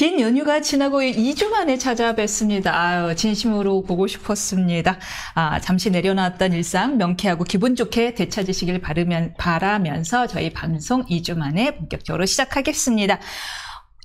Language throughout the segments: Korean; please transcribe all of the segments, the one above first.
긴 연휴가 지나고 2주 만에 찾아뵙습니다. 아유, 진심으로 보고 싶었습니다. 잠시 내려놨던 일상 명쾌하고 기분 좋게 되찾으시길 바라면서 저희 방송 2주 만에 본격적으로 시작하겠습니다.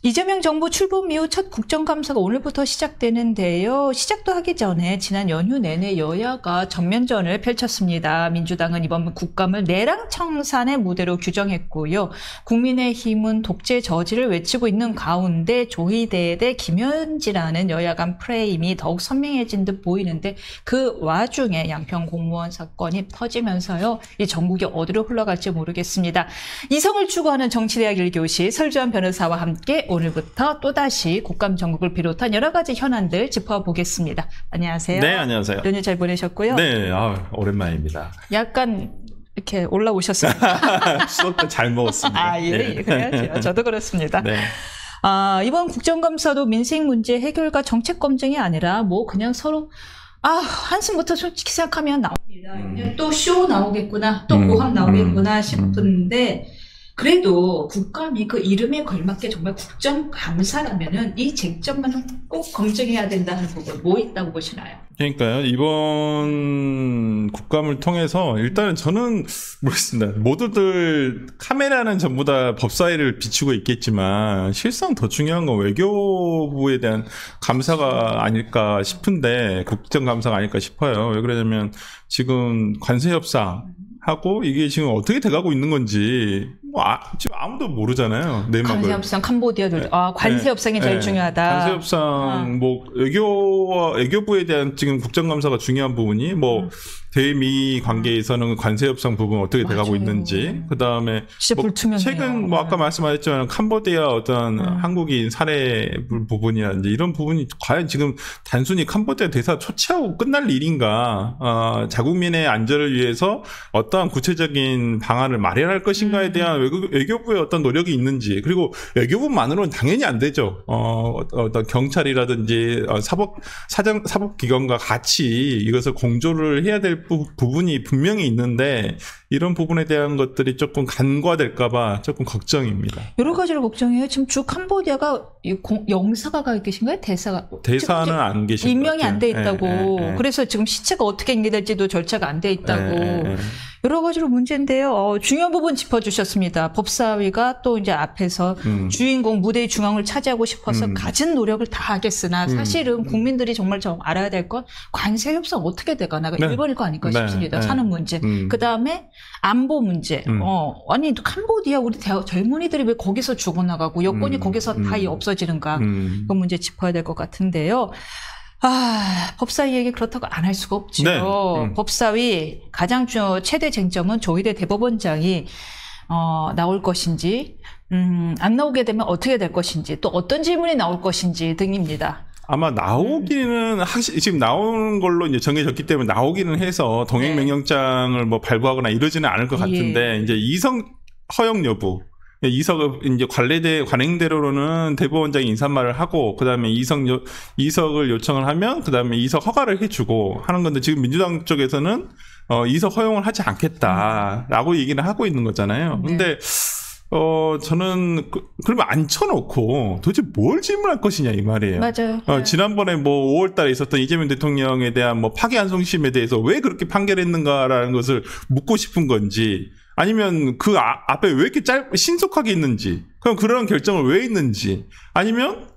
이재명 정부 출범 이후 첫 국정감사가 오늘부터 시작되는데요. 시작도 하기 전에 지난 연휴 내내 여야가 정면전을 펼쳤습니다. 민주당은 이번 국감을 내랑청산의 무대로 규정했고요. 국민의힘은 독재 저지를 외치고 있는 가운데 조희대 대 김현지라는 여야 간 프레임이 더욱 선명해진 듯 보이는데 그 와중에 양평 공무원 사건이 터지면서요. 이 전국이 어디로 흘러갈지 모르겠습니다. 이성을 추구하는 정치대학 1교시 설주환 변호사와 함께 오늘부터 또다시 국감 전국을 비롯한 여러 가지 현안들 짚어보겠습니다. 안녕하세요. 네, 안녕하세요. 연휴 잘 보내셨고요. 네, 오랜만입니다. 약간 이렇게 올라오셨습니다. 수업도 잘 먹었습니다. 예, 네. 그래야죠. 저도 그렇습니다. 네. 이번 국정감사도 민생 문제 해결과 정책 검증이 아니라 그냥 서로 한숨부터 솔직히 생각하면 나옵니다. 또 쇼 나오겠구나, 또 고함 나오겠구나 싶은데 그래도 국감이 그 이름에 걸맞게 정말 국정감사라면은 이 쟁점만 꼭 검증해야 된다는 부분 뭐 있다고 보시나요? 그러니까요. 이번 국감을 통해서 일단은 저는 모르겠습니다. 모두들 카메라는 전부 다 법사위를 비추고 있겠지만 실상 더 중요한 건 외교부에 대한 감사가 아닐까 싶은데 국정감사가 아닐까 싶어요. 왜 그러냐면 지금 관세 협상하고 이게 지금 어떻게 돼가고 있는 건지 지금 아무도 모르잖아요. 내막을. 관세 협상, 캄보디아도 관세 협상이 제일 중요하다. 관세 협상 외교부에 대한 지금 국정감사가 중요한 부분이 대미 관계에서는 관세 협상 부분 어떻게 돼가고 있는지, 그 다음에 최근 아까 말씀하셨지만 캄보디아 어떤 한국인 살해 부분이라든지 이런 부분이 과연 지금 단순히 캄보디아 대사 초치하고 끝날 일인가, 자국민의 안전을 위해서 어떠한 구체적인 방안을 마련할 것인가에 대한 외교부의 어떤 노력이 있는지, 그리고 외교부만으로는 당연히 안 되죠. 어떤 경찰이라든지 사법기관과 같이 이것을 공조를 해야 될 부분이 분명히 있는데 이런 부분에 대한 것들이 조금 간과될까봐 조금 걱정입니다. 여러 가지를 걱정해요. 지금 주 캄보디아가 영사가 가 계신가요? 대사는 안 계신 것 임명이 안 돼 있다고. 네. 그래서 지금 시체가 어떻게 인계될지도 절차가 안 돼 있다고. 여러 가지로 문제인데요. 중요한 부분 짚어주셨습니다. 법사위가 또 이제 앞에서 주인공 무대의 중앙을 차지하고 싶어서 가진 노력을 다 하겠으나 사실은 국민들이 정말 좀 알아야 될 건 관세 협상 어떻게 돼가나 1번일 거 아닐까 싶습니다. 사는 문제. 그 다음에 안보 문제. 아니 캄보디아 우리 젊은이들이 왜 거기서 죽어나가고 여권이 거기서 다 없어지는가. 그 문제 짚어야 될 것 같은데요. 법사위에게 그렇다고 안 할 수가 없죠. 네. 법사위 가장 최대 쟁점은 조희대 대법원장이 나올 것인지, 안 나오게 되면 어떻게 될 것인지, 또 어떤 질문이 나올 것인지 등입니다. 아마 나오기는 지금 나오는 걸로 이제 정해졌기 때문에 나오기는 해서 동행명령장을 발부하거나 이러지는 않을 것 같은데, 이제 이성 허용 여부. 이석을 이제 관행대로로는 대법원장이 인사말을 하고 그다음에 이석을 요청을 하면 그다음에 이석 허가를 해주고 하는 건데, 지금 민주당 쪽에서는 이석 허용을 하지 않겠다라고 얘기를 하고 있는 거잖아요. 근데 저는 그러면 앉혀놓고 도대체 뭘 질문할 것이냐 이 말이에요. 맞아요. 지난번에 5월달에 있었던 이재명 대통령에 대한 파기환송심에 대해서 왜 그렇게 판결했는가라는 것을 묻고 싶은 건지, 아니면 그 앞에 왜 이렇게 신속하게 있는지, 그럼 그런 결정을 왜 했는지, 아니면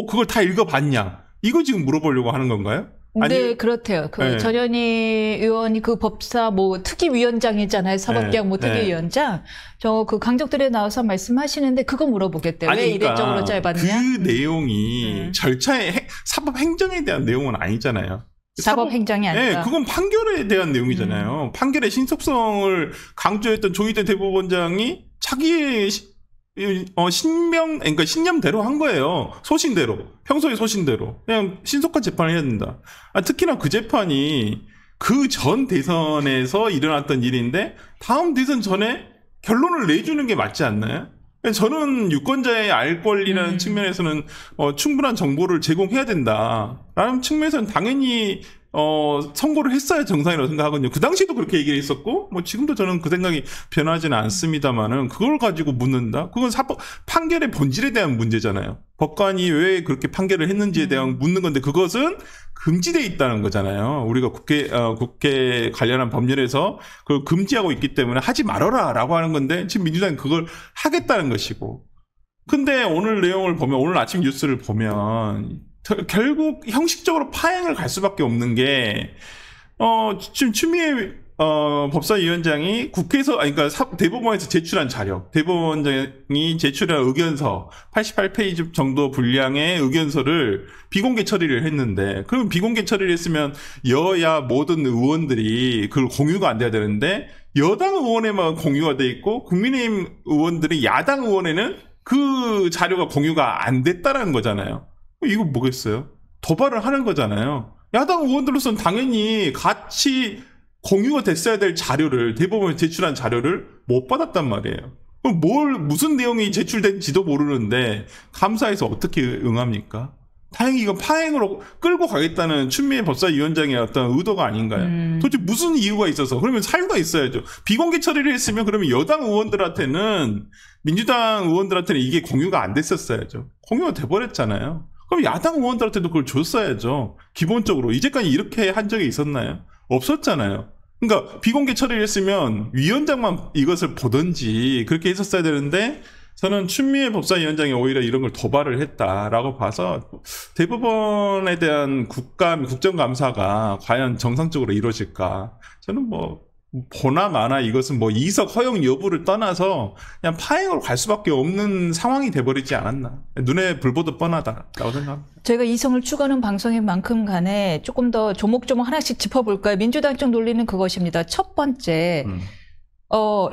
그걸 다 읽어봤냐, 이거 지금 물어보려고 하는 건가요? 네, 그렇대요. 전현희 의원이 그 법사 특위위원장이잖아요. 사법개혁 특위위원장. 그 강적들에 나와서 말씀하시는데 그거 물어보겠대요. 왜 이례적으로 짧았냐? 그 내용이 사법행정에 대한 내용은 아니잖아요. 사법행정이 아니라. 네, 그건 판결에 대한 내용이잖아요. 판결의 신속성을 강조했던 조희대 대법원장이 자기의 그러니까 신념대로 한 거예요. 소신대로. 평소의 소신대로. 그냥 신속한 재판을 해야 된다. 특히나 그 재판이 그 전 대선에서 일어났던 일인데 다음 대선 전에 결론을 내주는 게 맞지 않나요? 저는 유권자의 알 권리라는 측면에서는 충분한 정보를 제공해야 된다라는 측면에서는 당연히 선고를 했어야 정상이라고 생각하거든요. 그 당시에도 그렇게 얘기를 했었고, 뭐 지금도 저는 그 생각이 변하지는 않습니다만은, 그걸 가지고 묻는다? 그건 판결의 본질에 대한 문제잖아요. 법관이 왜 그렇게 판결을 했는지에 대한 묻는 건데, 그것은 금지돼 있다는 거잖아요. 우리가 국회 관련한 법률에서 그걸 금지하고 있기 때문에 하지 말아라 라고 하는 건데, 지금 민주당이 그걸 하겠다는 것이고. 근데 오늘 내용을 보면, 오늘 아침 뉴스를 보면, 결국 형식적으로 파행을 갈 수밖에 없는 게, 지금 추미애 법사위원장이 국회에서, 그러니까 대법원에서 제출한 자료, 대법원장이 제출한 의견서 88페이지 정도 분량의 의견서를 비공개 처리를 했는데, 그럼 비공개 처리를 했으면 여야 모든 의원들이 그걸 공유가 안 돼야 되는데, 여당 의원에만 공유가 돼 있고 국민의힘 의원들이 야당 의원에는 그 자료가 공유가 안 됐다라는 거잖아요. 이거 뭐겠어요? 도발을 하는 거잖아요. 야당 의원들로서는 당연히 같이 공유가 됐어야 될 자료를, 대법원에 제출한 자료를 못 받았단 말이에요. 그럼 무슨 내용이 제출된지도 모르는데 감사해서 어떻게 응합니까? 다행히 이건 파행으로 끌고 가겠다는 추미애 법사위원장의 어떤 의도가 아닌가요? 도대체 무슨 이유가 있어서? 그러면 사유가 있어야죠. 비공개 처리를 했으면 그러면 여당 의원들한테는, 민주당 의원들한테는 이게 공유가 안 됐었어야죠. 공유가 돼버렸잖아요. 그럼 야당 의원들한테도 그걸 줬어야죠. 기본적으로. 이제까지 이렇게 한 적이 있었나요? 없었잖아요. 그러니까 비공개 처리를 했으면 위원장만 이것을 보든지 그렇게 했었어야 되는데, 저는 추미애 법사위원장이 오히려 이런 걸 도발을 했다라고 봐서 대법원에 대한 국정감사가 과연 정상적으로 이루어질까? 저는 보나 마나 이것은 이석 허용 여부를 떠나서 그냥 파행으로 갈 수밖에 없는 상황이 돼버리지 않았나. 눈에 불 보듯 뻔하다라고 생각합니다. 저희가 이성을 추구하는 방송인 만큼 간에 조금 더 조목조목 하나씩 짚어볼까요? 민주당 쪽 논리는 그것입니다. 첫 번째,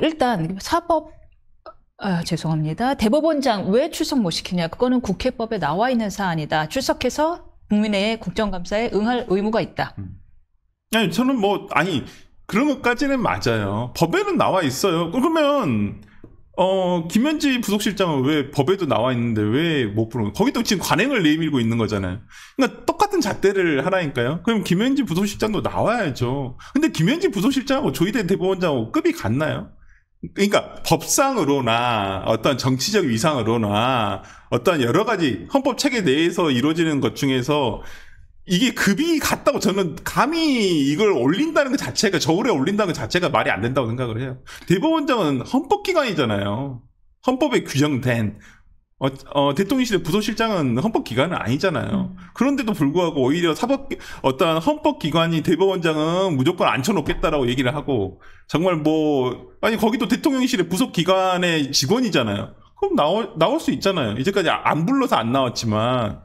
일단 죄송합니다. 대법원장 왜 출석 못 시키냐? 그거는 국회법에 나와 있는 사안이다. 출석해서 국민의 국정감사에 응할 의무가 있다. 아니, 저는 그런 것까지는 맞아요. 법에는 나와 있어요. 그러면 김현지 부속실장은 왜 법에도 나와 있는데 왜 못 부르는 거예요? 거기도 지금 관행을 내밀고 있는 거잖아요. 그러니까 똑같은 잣대를 하라니까요. 그럼 김현지 부속실장도 나와야죠. 근데 김현지 부속실장하고 조희대 대법원장하고 급이 같나요? 그러니까 법상으로나 어떤 정치적 위상으로나 어떤 여러 가지 헌법 체계 내에서 이루어지는 것 중에서 이게 급이 같다고 저는 감히 이걸 올린다는 것 자체가, 저울에 올린다는 것 자체가 말이 안 된다고 생각을 해요. 대법원장은 헌법기관이잖아요. 헌법에 규정된. 대통령실의 부속실장은 헌법기관은 아니잖아요. 그런데도 불구하고 오히려 어떤 헌법기관이 대법원장은 무조건 앉혀놓겠다라고 얘기를 하고, 정말 거기도 대통령실의 부속기관의 직원이잖아요. 그럼 나올 수 있잖아요. 이제까지 안 불러서 안 나왔지만,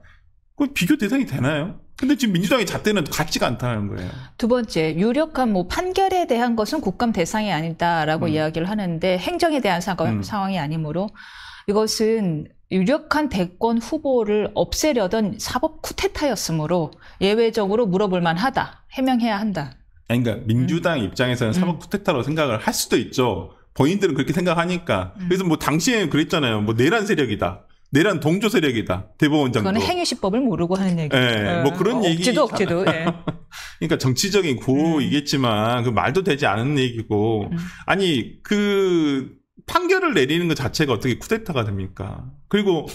그 비교 대상이 되나요? 근데 지금 민주당의 잣대는 같지가 않다는 거예요. 두 번째, 유력한 판결에 대한 것은 국감 대상이 아니다라고 이야기를 하는데, 행정에 대한 상황이 아니므로 이것은 유력한 대권 후보를 없애려던 사법 쿠데타였으므로 예외적으로 물어볼 만하다, 해명해야 한다. 그러니까 민주당 입장에서는 사법 쿠데타로 생각을 할 수도 있죠. 본인들은 그렇게 생각하니까. 그래서 당시에는 그랬잖아요. 내란 세력이다. 내란 동조 세력이다. 대법원장도. 그거는 행위시법을 모르고 하는 얘기죠. 네, 그런 얘기. 억지도. 예. 그러니까 정치적인 구호이겠지만 그 말도 되지 않은 얘기고. 아니 판결을 내리는 것 자체가 어떻게 쿠데타가 됩니까? 그리고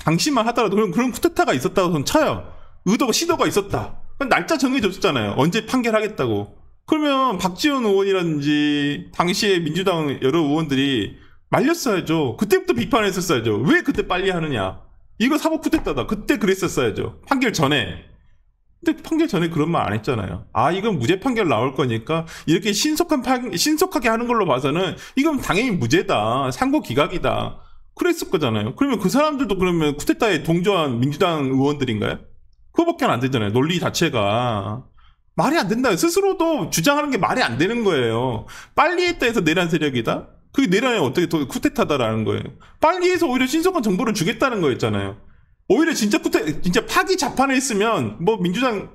당시만 하더라도 그런 쿠데타가 있었다고 저는 쳐요. 시도가 있었다. 날짜 정해졌잖아요. 언제 판결하겠다고. 그러면 박지원 의원이라든지 당시에 민주당 여러 의원들이 말렸어야죠. 그때부터 비판했었어야죠. 왜 그때 빨리 하느냐. 이거 사법 쿠데타다. 그때 그랬었어야죠. 판결 전에. 근데 판결 전에 그런 말 안 했잖아요. 이건 무죄 판결 나올 거니까 이렇게 신속하게 하는 걸로 봐서는 이건 당연히 무죄다. 상고 기각이다. 그랬을 거잖아요. 그러면 그 사람들도 그러면 쿠데타에 동조한 민주당 의원들인가요? 그거밖에 안 되잖아요. 논리 자체가. 말이 안 된다. 스스로도 주장하는 게 말이 안 되는 거예요. 빨리 했다 해서 내란 세력이다? 그게 내란이 어떻게 더 쿠데타다라는 거예요. 빨리 해서 오히려 신속한 정보를 주겠다는 거였잖아요. 오히려 진짜 파기 자판을 했으면 민주당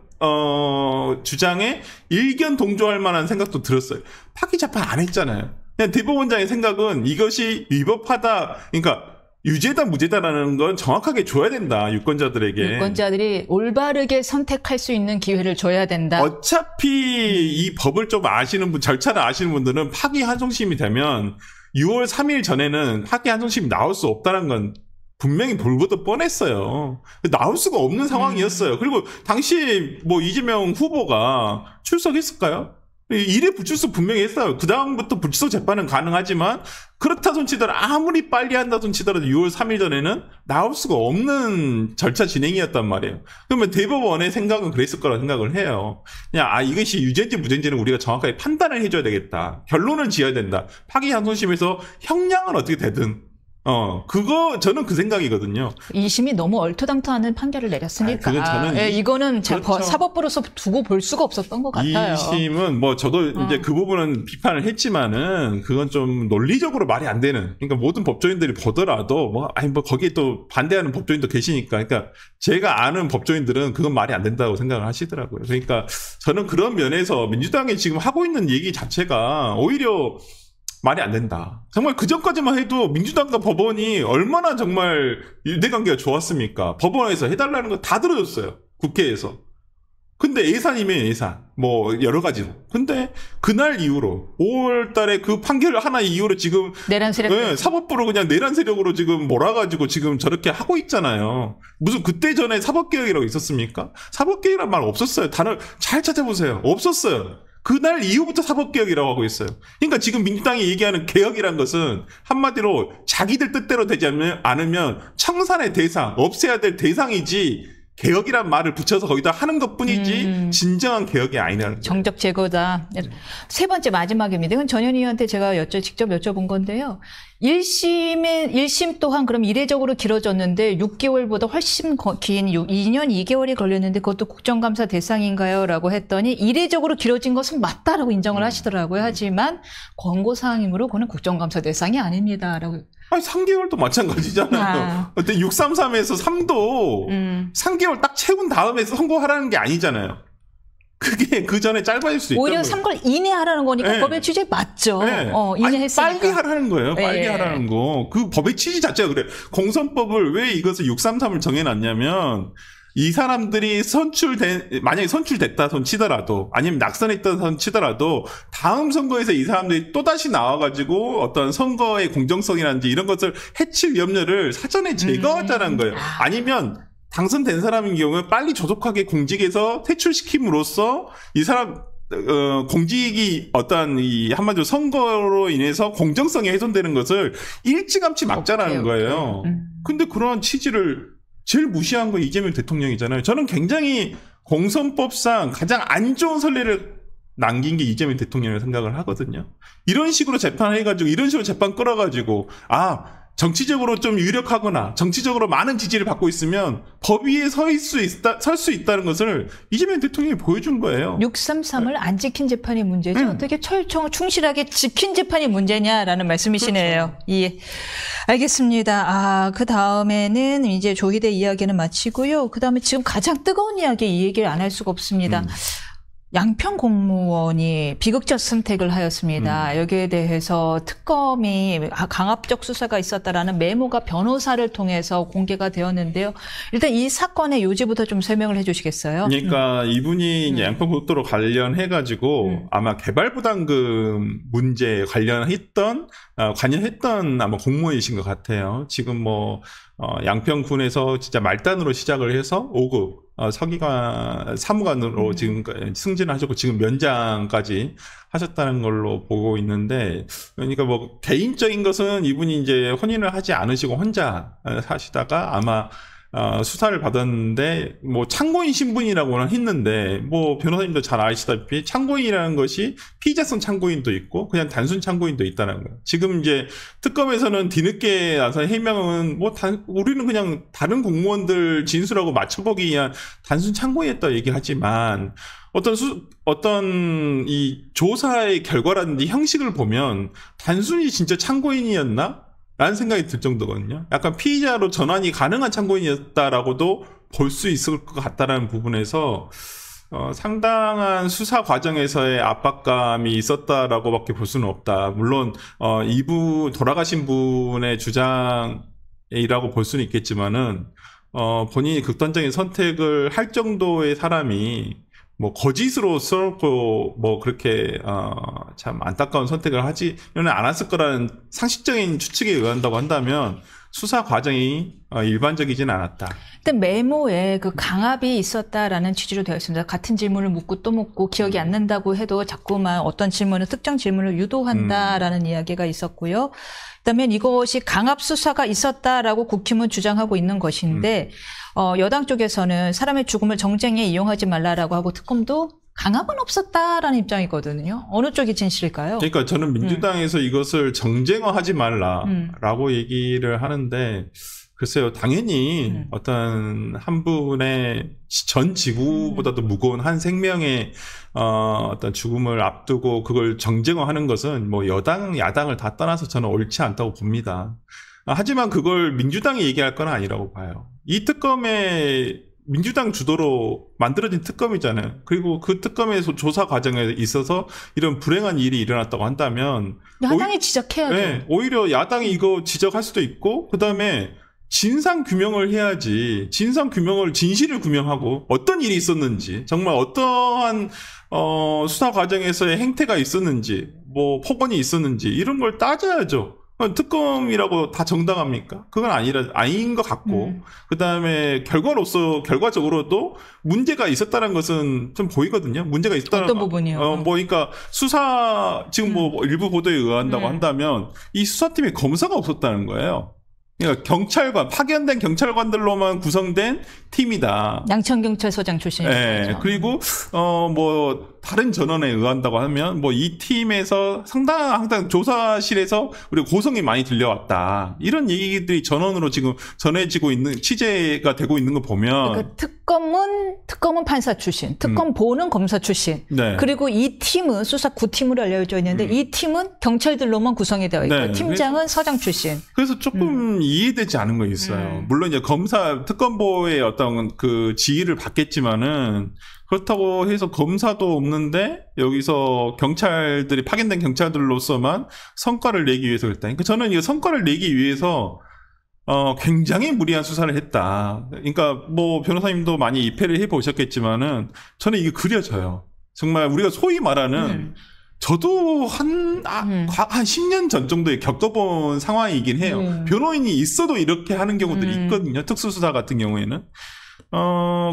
주장에 일견 동조할 만한 생각도 들었어요. 파기 자판 안 했잖아요. 그냥 대법원장의 생각은 이것이 위법하다. 그러니까 유죄다 무죄다라는 건 정확하게 줘야 된다. 유권자들에게. 유권자들이 올바르게 선택할 수 있는 기회를 줘야 된다. 어차피 이 법을 좀 아시는 분, 절차를 아시는 분들은 파기환송심이 되면 6월 3일 전에는 파기환송심이 나올 수 없다는 건 분명히 불보듯 뻔했어요. 나올 수가 없는 상황이었어요. 그리고 당시 뭐 이재명 후보가 출석했을까요? 1회 불출석 분명히 했어요. 그 다음부터 불출석 재판은 가능하지만 그렇다 손치더라도 아무리 빨리 한다 손치더라도 6월 3일 전에는 나올 수가 없는 절차 진행이었단 말이에요. 그러면 대법원의 생각은 그랬을 거라고 생각을 해요. 그냥 이것이 유죄인지 무죄인지는 우리가 정확하게 판단을 해줘야 되겠다. 결론을 지어야 된다. 파기환송심에서 형량은 어떻게 되든 저는 그 생각이거든요. 2심이 너무 얼토당토하는 판결을 내렸으니까. 이거는 그렇죠. 사법부로서 두고 볼 수가 없었던 것 같아요. 2심은 뭐 저도 이제 그 부분은 비판을 했지만은 그건 좀 논리적으로 말이 안 되는. 그러니까 모든 법조인들이 보더라도 뭐 거기에 또 반대하는 법조인도 계시니까. 그러니까 제가 아는 법조인들은 그건 말이 안 된다고 생각을 하시더라고요. 그러니까 저는 그런 면에서 민주당이 지금 하고 있는 얘기 자체가 오히려 말이 안 된다. 정말 그전까지만 해도 민주당과 법원이 얼마나 정말 유대관계가 좋았습니까? 법원에서 해달라는 거 다 들어줬어요. 국회에서. 근데 예산이면 예산. 뭐 여러 가지로. 근데 그날 이후로 5월 달에 그 판결 하나 이후로 지금 내란 세력 사법부로 그냥 내란 세력으로 지금 몰아가지고 지금 저렇게 하고 있잖아요. 무슨 그때 전에 사법개혁이라고 있었습니까? 사법개혁이란 말 없었어요. 단어 잘 찾아보세요. 없었어요. 그날 이후부터 사법개혁이라고 하고 있어요. 그러니까 지금 민주당이 얘기하는 개혁이란 것은 한마디로 자기들 뜻대로 되지 않으면 청산의 대상, 없애야 될 대상이지 개혁이란 말을 붙여서 거기다 하는 것뿐이지 진정한 개혁이 아니라는 거예요. 정적 제거다. 세 번째 마지막입니다. 이건 전현 의원한테 제가 직접 여쭤본 건데요. 1심 또한 그럼 이례적으로 길어졌는데 6개월보다 훨씬 긴 2년 2개월이 걸렸는데 그것도 국정감사 대상인가요? 라고 했더니 이례적으로 길어진 것은 맞다라고 인정을 하시더라고요. 하지만 권고사항이므로 그거는 국정감사 대상이 아닙니다. 라고. 아니 3개월도 마찬가지잖아요. 그때 633에서 3도 3개월 딱 채운 다음에 선고하라는 게 아니잖아요. 그게 그 전에 짧아질 수 있다는 오히려 거예요. 3개월 이내 하라는 거니까 네. 법의 취지 맞죠. 네. 이내 했으니까. 빨리 하라는 거예요. 빨리 하라는 거. 그 법의 취지 자체가 그래. 공선법을 왜 이것을 633을 정해놨냐면 이 사람들이 만약에 선출됐다 손 치더라도 아니면 낙선했던 손 치더라도 다음 선거에서 이 사람들이 또다시 나와가지고 어떤 선거의 공정성이라든지 이런 것을 해칠 염려를 사전에 제거하자는 거예요. 아니면 당선된 사람인 경우에 빨리 조속하게 공직에서 퇴출시킴으로써 이 사람 공직이 어떤 한마디로 선거로 인해서 공정성이 훼손되는 것을 일찌감치 막자라는 거예요. 근데 그런 취지를 제일 무시한 건 이재명 대통령이잖아요. 저는 굉장히 공선법상 가장 안 좋은 선례를 남긴 게 이재명 대통령이라고 생각을 하거든요. 이런 식으로 재판해가지고 이런 식으로 재판 끌어가지고 정치적으로 좀 유력하거나 정치적으로 많은 지지를 받고 있으면 법 위에 설 수 있다는 것을 이재명 대통령이 보여준 거예요. 633을 안 지킨 재판이 문제죠. 어떻게 철청 충실하게 지킨 재판이 문제냐라는 말씀이시네요. 그렇죠. 예. 알겠습니다. 그 다음에는 이제 조희대 이야기는 마치고요. 그 다음에 지금 가장 뜨거운 이야기 이 얘기를 안 할 수가 없습니다. 양평 공무원이 비극적 선택을 하였습니다. 여기에 대해서 특검이 강압적 수사가 있었다라는 메모가 변호사를 통해서 공개가 되었는데요. 일단 이 사건의 요지부터 좀 설명을 해주시겠어요? 그러니까 이분이 이제 양평고속도로 관련해가지고 아마 개발부담금 문제 관련했던 아마 공무원이신 것 같아요. 지금 양평군에서 진짜 말단으로 시작을 해서 5급 서기관 사무관으로 지금 승진을 하셨고 지금 면장까지 하셨다는 걸로 보고 있는데, 그러니까 개인적인 것은 이분이 이제 혼인을 하지 않으시고 혼자 사시다가 아마 수사를 받았는데 참고인 신분이라고는 했는데 변호사님도 잘 아시다시피 참고인이라는 것이 피의자성 참고인도 있고 그냥 단순 참고인도 있다는 거예요. 지금 이제 특검에서는 뒤늦게 나서 해명은 우리는 그냥 다른 공무원들 진술하고 맞춰보기 위한 단순 참고인이었다 얘기하지만 어떤 이 조사의 결과라든지 형식을 보면 단순히 진짜 참고인이었나? 라는 생각이 들 정도거든요. 약간 피의자로 전환이 가능한 참고인이었다라고도 볼 수 있을 것 같다라는 부분에서 상당한 수사 과정에서의 압박감이 있었다라고밖에 볼 수는 없다. 물론 돌아가신 분의 주장을 이라고 볼 수는 있겠지만은 본인이 극단적인 선택을 할 정도의 사람이 뭐 거짓으로 써놓고 뭐 그렇게 참 안타까운 선택을 하지는 않았을 거라는 상식적인 추측에 의한다고 한다면 수사 과정이 일반적이진 않았다. 근데 메모에 그 강압이 있었다라는 취지로 되어 있습니다. 같은 질문을 묻고 또 묻고 기억이 안 난다고 해도 자꾸만 어떤 질문을 특정 질문을 유도한다라는 이야기가 있었고요. 그다음에 이것이 강압 수사가 있었다라고 국힘은 주장하고 있는 것인데 여당 쪽에서는 사람의 죽음을 정쟁에 이용하지 말라라고 하고 특검도 강압은 없었다라는 입장이거든요. 어느 쪽이 진실일까요? 그러니까 저는 민주당에서 이것을 정쟁화하지 말라라고 얘기를 하는데 글쎄요, 당연히 어떤 한 분의 전 지구보다도 무거운 한 생명의 어떤 죽음을 앞두고 그걸 정쟁화하는 것은 뭐 여당, 야당을 다 떠나서 저는 옳지 않다고 봅니다. 하지만 그걸 민주당이 얘기할 건 아니라고 봐요. 이 특검에 민주당 주도로 만들어진 특검이잖아요. 그리고 그 특검에서 조사 과정에 있어서 이런 불행한 일이 일어났다고 한다면 야당이 지적해야죠. 네, 오히려 야당이 이거 지적할 수도 있고 그다음에 진상 규명을 해야지. 진상 규명을 진실을 규명하고 어떤 일이 있었는지 정말 어떠한 수사 과정에서의 행태가 있었는지 뭐 폭언이 있었는지 이런 걸 따져야죠. 특검이라고 다 정당합니까? 그건 아닌 것 같고, 그 다음에 결과적으로도 문제가 있었다는 것은 좀 보이거든요. 문제가 있었다는. 어떤 부분이요? 그러니까 지금 뭐 일부 보도에 의한다고 한다면, 이 수사팀에 검사가 없었다는 거예요. 그러니까 파견된 경찰관들로만 구성된 팀이다. 양천경찰서장 출신이죠. 네. 그리고, 다른 전원에 의한다고 하면, 이 팀에서 항상 조사실에서 우리가 고성이 많이 들려왔다. 이런 얘기들이 전원으로 지금 전해지고 있는, 취재가 되고 있는 거 보면. 그러니까 특검은 판사 출신, 특검보는 검사 출신. 네. 그리고 이 팀은 수사 9팀으로 알려져 있는데 이 팀은 경찰들로만 구성이 되어 있고 네. 팀장은 서장 출신. 그래서 조금 이해되지 않은 거 있어요. 물론 이제 특검보의 어떤 그 지휘를 받겠지만은 그렇다고 해서 검사도 없는데 여기서 파견된 경찰들로서만 성과를 내기 위해서 그랬다. 그러니까 저는 이 성과를 내기 위해서 굉장히 무리한 수사를 했다. 그러니까 뭐 변호사님도 많이 입회를 해보셨겠지만은 저는 이게 그려져요. 정말 우리가 소위 말하는 저도 한 10년 전 정도에 겪어본 상황이긴 해요. 변호인이 있어도 이렇게 하는 경우들이 있거든요. 특수수사 같은 경우에는.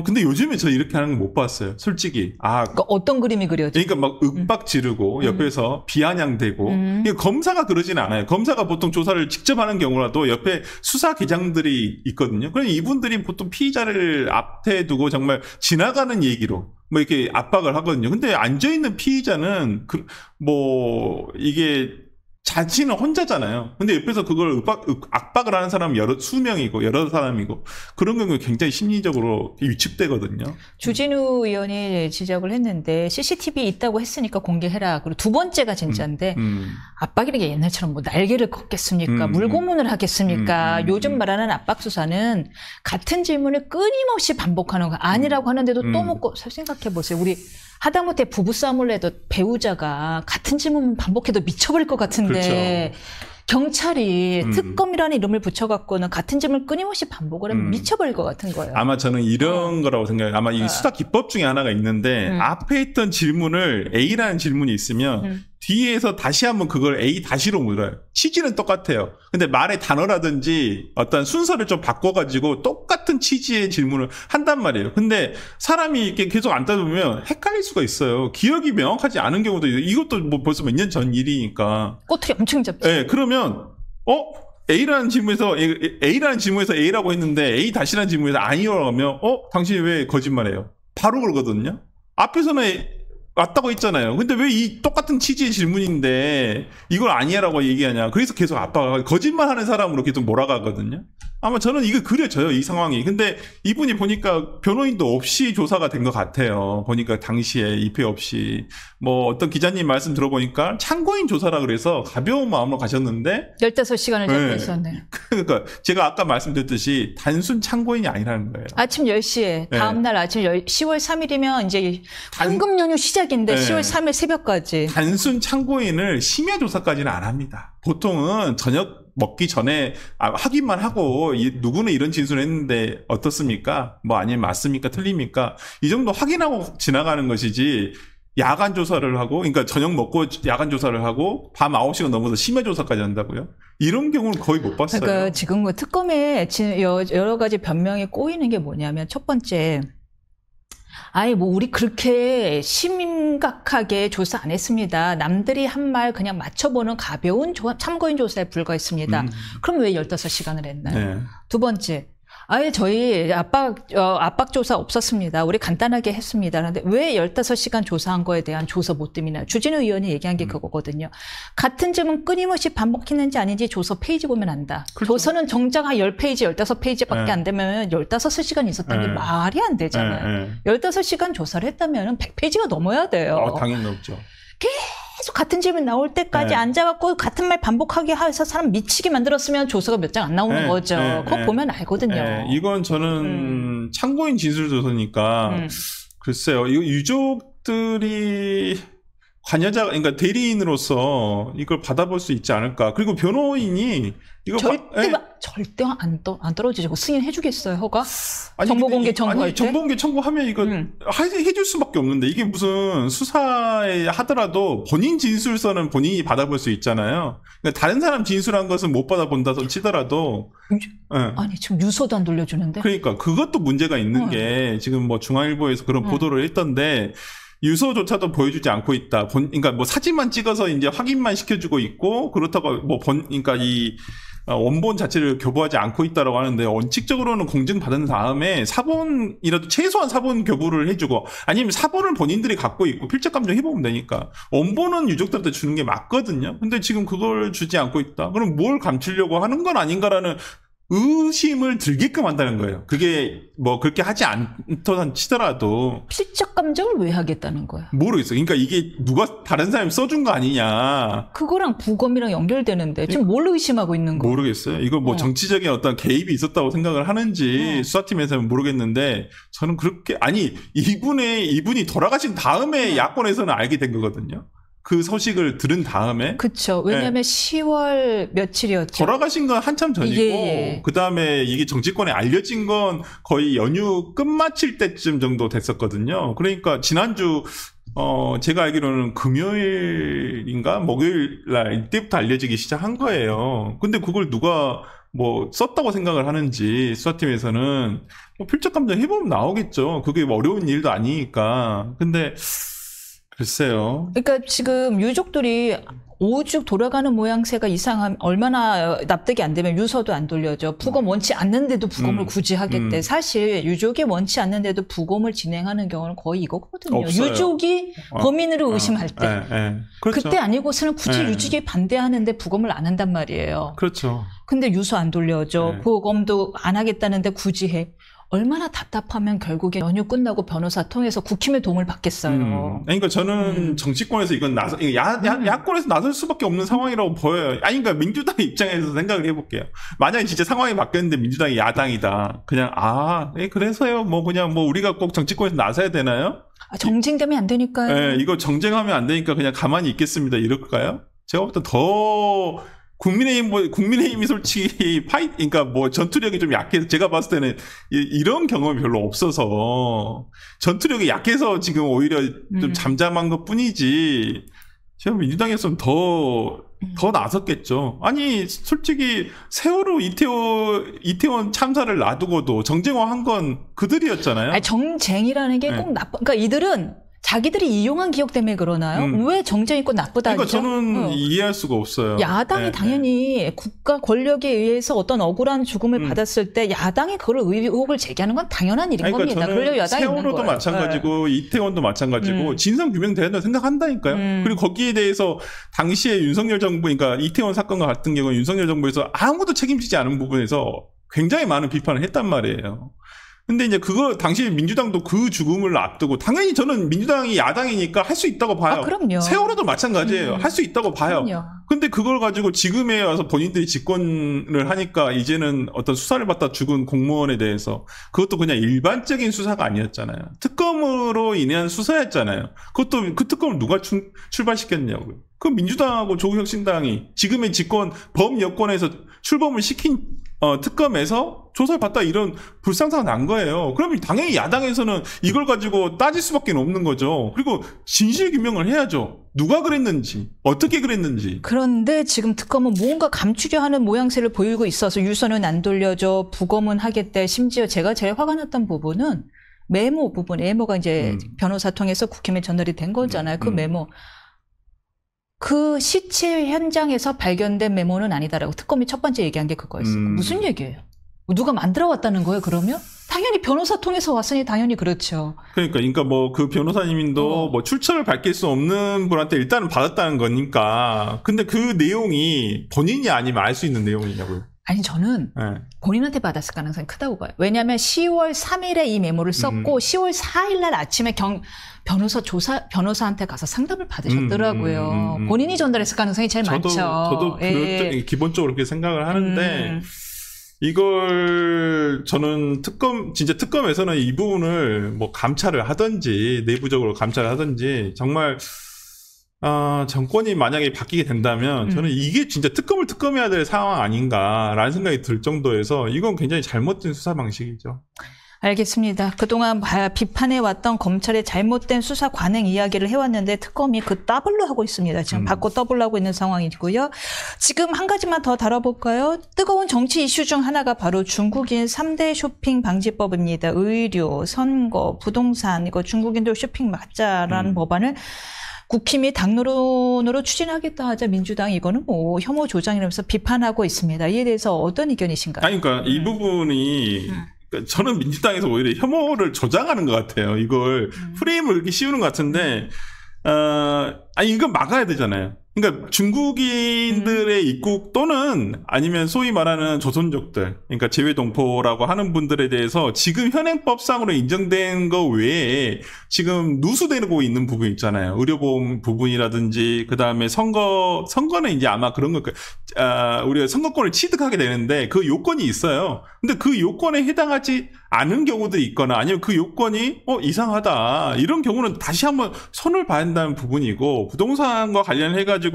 근데 요즘에 저 이렇게 하는 거 못 봤어요. 솔직히. 그러니까 어떤 그림이 그려져? 그러니까 막 윽박 지르고 옆에서 비아냥대고. 검사가 그러진 않아요. 검사가 보통 조사를 직접 하는 경우라도 옆에 수사 계장들이 있거든요. 그럼 이분들이 보통 피의자를 앞에 두고 정말 지나가는 얘기로 뭐 이렇게 압박을 하거든요. 근데 앉아있는 피의자는 이게 자신은 혼자잖아요. 근데 옆에서 그걸 압박을 하는 사람은 수명이고 여러 사람이고 그런 경우에 굉장히 심리적으로 위축되거든요. 주진우 의원이 지적을 했는데 CCTV 있다고 했으니까 공개해라. 그리고 두 번째가 진짜인데 압박이라는 게 옛날처럼 뭐 날개를 걷겠습니까? 물고문을 하겠습니까? 요즘 말하는 압박 수사는 같은 질문을 끊임없이 반복하는 거 아니라고 하는데도 또 묻고 생각해 보세요. 우리 하다못해 부부싸움을 해도 배우자가 같은 질문 반복해도 미쳐버릴 것 같은데 그렇죠. 경찰이 특검이라는 이름을 붙여갖고는 같은 질문을 끊임없이 반복을 하면 미쳐버릴 것 같은 거예요. 아마 저는 이런 거라고 생각해요. 아마 이 수사 기법 중에 하나가 있는데 앞에 있던 질문을 A라는 질문이 있으면 뒤에서 다시 한번 그걸 A 다시로 물어요. 취지는 똑같아요. 근데 말의 단어라든지 어떤 순서를 좀 바꿔가지고 똑같은 취지의 질문을 한단 말이에요. 근데 사람이 이렇게 계속 안 따져보면 헷갈릴 수가 있어요. 기억이 명확하지 않은 경우도 있어요. 이것도 뭐 벌써 몇 년 전 일이니까. 꼬투리 엄청 잡죠. 네, 그러면 A라는 질문에서 A라고 했는데 A 다시라는 질문에서 아니라고 하면 당신이 왜 거짓말해요? 바로 그러거든요. 앞에서는 맞다고 했잖아요. 근데 왜 이 똑같은 취지의 질문인데 이걸 아니야라고 얘기하냐. 그래서 계속 압박을 거짓말하는 사람으로 계속 몰아가거든요. 아마 저는 이거 그려져요. 이 상황이. 근데 이분이 보니까 변호인도 없이 조사가 된 것 같아요. 보니까 당시에 입회 없이. 뭐 어떤 기자님 말씀 들어보니까 참고인 조사라 그래서 가벼운 마음으로 가셨는데 15시간을 잡고 있었네. 그러니까 제가 아까 말씀드렸듯이 단순 참고인이 아니라는 거예요. 아침 10시에 다음날 아침 10월 3일이면 이제 황금 연휴 시작인데 10월 3일 새벽까지. 단순 참고인을 심야 조사까지는 안 합니다. 보통은 저녁 먹기 전에 확인만 하고 누구는 이런 진술을 했는데 어떻습니까? 뭐 아니면 맞습니까? 틀립니까? 이 정도 확인하고 지나가는 것이지 야간 조사를 하고, 그러니까 저녁 먹고 야간 조사를 하고 밤 9시가 넘어서 심야 조사까지 한다고요? 이런 경우는 거의 못 봤어요. 그러니까 지금 뭐 특검에 여러 가지 변명이 꼬이는 게 뭐냐면, 첫 번째, 아예 뭐 우리 그렇게 심각하게 조사 안 했습니다. 남들이 한 말 그냥 맞춰보는 가벼운 참고인 조사에 불과했습니다. 그럼 왜 15시간을 했나요? 네. 두 번째, 아예 저희 압박 조사 없었습니다. 우리 간단하게 했습니다. 그런데 왜 15시간 조사한 거에 대한 조사 못 뜸이나 주진우 의원이 얘기한 게 그거거든요. 같은 점은 끊임없이 반복했는지 아닌지 조서 페이지 보면 안다. 그렇죠. 조서는 정작 한 10페이지, 15페이지밖에 안 되면 15시간 있었다는 게 말이 안 되잖아요. 15시간 조사를 했다면 100페이지가 넘어야 돼요. 당연히 넘죠. 계속 같은 질문 나올 때까지 앉아갖고 같은 말 반복하게 해서 사람 미치게 만들었으면 조서가 몇 장 안 나오는 거죠. 그거 보면 알거든요. 이건 저는 참고인 진술 조서니까 글쎄요. 이거 유족들이 관여자, 그러니까 대리인으로서 이걸 받아볼 수 있지 않을까. 그리고 변호인이 이거 절대 안 떨어지고 승인해주겠어요, 허가? 아니, 정보공개 청구할 때? 정보공개 청구하면 이거 해줄 수밖에 없는데, 이게 무슨 수사에 하더라도 본인 진술서는 본인이 받아볼 수 있잖아요. 그러니까 다른 사람 진술한 것은 못 받아본다 치더라도. 아니, 지금 유서도 안 돌려주는데? 그러니까 그것도 문제가 있는 게 지금 뭐 중앙일보에서 그런 보도를 했던데, 유서조차도 보여주지 않고 있다. 그러니까 뭐 사진만 찍어서 이제 확인만 시켜주고 있고, 그렇다고 뭐 그러니까 이 원본 자체를 교부하지 않고 있다라고 하는데, 원칙적으로는 공증받은 다음에 사본이라도 최소한 사본 교부를 해주고, 아니면 사본을 본인들이 갖고 있고 필적 감정 해보면 되니까. 원본은 유족들한테 주는 게 맞거든요. 근데 지금 그걸 주지 않고 있다. 그럼 뭘 감추려고 하는 건 아닌가라는 의심을 들게끔 한다는 거예요. 그게 뭐 그렇게 하지 않던 치더라도 필적 감정을 왜 하겠다는 거야? 모르겠어요. 그러니까 이게 누가 다른 사람이 써준 거 아니냐. 그거랑 부검이랑 연결되는데 지금 뭘 의심하고 있는 거야? 모르겠어요. 이거 뭐 정치적인 어떤 개입이 있었다고 생각을 하는지 수사팀에서는 모르겠는데, 저는 그렇게, 아니 이분이 돌아가신 다음에 야권에서는 알게 된 거거든요. 그 소식을 들은 다음에. 그렇죠. 왜냐하면 10월 며칠이었죠. 돌아가신 건 한참 전이고, 그 다음에 이게 정치권에 알려진 건 거의 연휴 끝마칠 때쯤 정도 됐었거든요. 그러니까 지난주 제가 알기로는 금요일인가 목요일 날 이때부터 알려지기 시작한 거예요. 근데 그걸 누가 뭐 썼다고 생각을 하는지 수사팀에서는 뭐 필적 감정 해보면 나오겠죠. 그게 뭐 어려운 일도 아니니까. 근데 글쎄요. 그러니까 지금 유족들이 오죽 돌아가는 모양새가 이상하면 얼마나 납득이 안 되면 유서도 안 돌려줘. 부검 원치 않는데도 부검을 굳이 하겠대. 사실 유족이 원치 않는데도 부검을 진행하는 경우는 거의 이거거든요. 없어요. 유족이 범인으로 의심할 때. 그렇죠. 그때 아니고서는 굳이 유족이 반대하는데 부검을 안 한단 말이에요. 그렇죠. 근데 유서 안 돌려줘. 부검도 안 하겠다는데 굳이 해. 얼마나 답답하면 결국에 연휴 끝나고 변호사 통해서 국힘의 도움을 받겠어요. 그러니까 저는 정치권에서 이건 야권에서 나설 수밖에 없는 상황이라고 보여요. 아니, 그러니까 민주당 입장에서 생각을 해볼게요. 만약에 진짜 상황이 바뀌었는데 민주당이 야당이다. 그냥, 그래서요. 뭐 그냥 뭐 우리가 꼭 정치권에서 나서야 되나요? 정쟁되면 안 되니까요. 네, 이거 정쟁하면 안 되니까 그냥 가만히 있겠습니다. 이럴까요? 제가 볼 때 더 국민의힘이 솔직히 그러니까 뭐 전투력이 좀 약해서, 제가 봤을 때는 이런 경험이 별로 없어서 전투력이 약해서 지금 오히려 좀 잠잠한 것 뿐이지, 제가 민주당에서는 더 나섰겠죠. 아니, 솔직히 세월호 이태원 참사를 놔두고도 정쟁화한 건 그들이었잖아요. 아니, 정쟁이라는 게 꼭 그러니까 이들은 자기들이 이용한 기억 때문에 그러나요? 왜 정쟁이 꼭 나쁘다 그러니까 하죠? 저는 이해할 수가 없어요. 야당이 당연히 국가 권력에 의해서 어떤 억울한 죽음을 받았을 때 야당이 그걸 의혹을 제기하는 건 당연한 일인 겁니다. 그러려고 야당이 있는 거예요. 세월호도 마찬가지고 이태원도 마찬가지고 진상 규명돼야 된다고 생각한다니까요. 그리고 거기에 대해서 당시에 윤석열 정부, 그러니까 이태원 사건과 같은 경우는 윤석열 정부에서 아무도 책임지지 않은 부분에서 굉장히 많은 비판을 했단 말이에요. 근데 이제 당시 민주당도 그 죽음을 앞두고, 당연히 저는 민주당이 야당이니까 할 수 있다고 봐요. 그럼요. 세월호도 마찬가지예요. 할 수 있다고 봐요. 그럼요. 근데 그걸 가지고 지금에 와서 본인들이 집권을 하니까 이제는 어떤 수사를 받다 죽은 공무원에 대해서, 그것도 그냥 일반적인 수사가 아니었잖아요. 특검으로 인한 수사였잖아요. 그 특검을 누가 출발시켰냐고요. 그 민주당하고 조국혁신당이 지금의 집권 범여권에서 출범을 시킨 특검에서 조사를 받다 이런 불상사가 난 거예요. 그러면 당연히 야당에서는 이걸 가지고 따질 수밖에 없는 거죠. 그리고 진실 규명을 해야죠. 누가 그랬는지, 어떻게 그랬는지. 그런데 지금 특검은 뭔가 감추려 하는 모양새를 보이고 있어서 유서는 안 돌려줘, 부검은 하겠대. 심지어 제가 제일 화가 났던 부분은 메모 부분, 메모가 이제 변호사 통해서 국힘에 전달이 된 거잖아요. 그 메모. 그 시체 현장에서 발견된 메모는 아니다라고 특검이 첫 번째 얘기한 게 그거였어요. 무슨 얘기예요? 누가 만들어 왔다는 거예요, 그러면? 당연히 변호사 통해서 왔으니 당연히 그렇죠. 그러니까 뭐 그 변호사님도 뭐 출처를 밝힐 수 없는 분한테 일단은 받았다는 거니까. 근데 그 내용이 본인이 아니면 알 수 있는 내용이냐고요. 아니, 저는 본인한테 받았을 가능성이 크다고 봐요. 왜냐하면 10월 3일에 이 메모를 썼고 10월 4일 날 아침에 변호사한테 가서 상담을 받으셨더라고요. 본인이 전달했을 가능성이 제일 많죠. 저도 기본적으로 그렇게 생각을 하는데 이걸 저는 진짜 특검에서는 이 부분을 뭐 감찰을 하든지 내부적으로 감찰을 하든지 정말 정권이 만약에 바뀌게 된다면 저는 이게 진짜 특검해야 될 상황 아닌가라는 생각이 들 정도에서 이건 굉장히 잘못된 수사 방식이죠. 알겠습니다. 그동안 비판해왔던 검찰의 잘못된 수사 관행 이야기를 해왔는데 특검이 그 더블로 하고 있습니다. 지금 받고 더블로 하고 있는 상황이고요. 지금 한 가지만 더 다뤄볼까요? 뜨거운 정치 이슈 중 하나가 바로 중국인 3대 쇼핑 방지법입니다. 의료, 선거, 부동산, 이거 중국인들 쇼핑 막자라는 법안을 국힘이 당론으로 추진하겠다 하자 민주당이 이거는 뭐 혐오 조장이라면서 비판하고 있습니다. 이에 대해서 어떤 의견이신가요? 아니, 그러니까 이 부분이 저는 민주당에서 오히려 혐오를 조장하는 것 같아요. 이걸 프레임을 이렇게 씌우는 것 같은데, 아니, 이건 막아야 되잖아요. 그러니까 중국인들의 입국 또는 아니면 소위 말하는 조선족들, 그러니까 재외동포라고 하는 분들에 대해서 지금 현행법상으로 인정된 거 외에 지금 누수되고 있는 부분 있잖아요. 의료보험 부분이라든지 그다음에 선거는 이제 아마 그런 거 우리가 선거권을 취득하게 되는데 그 요건이 있어요. 근데 그 요건에 해당하지 않은 경우들이 있거나 아니면 그 요건이 이상하다 이런 경우는 다시 한번 손을 봐야 한다는 부분이고 부동산과 관련해가지고는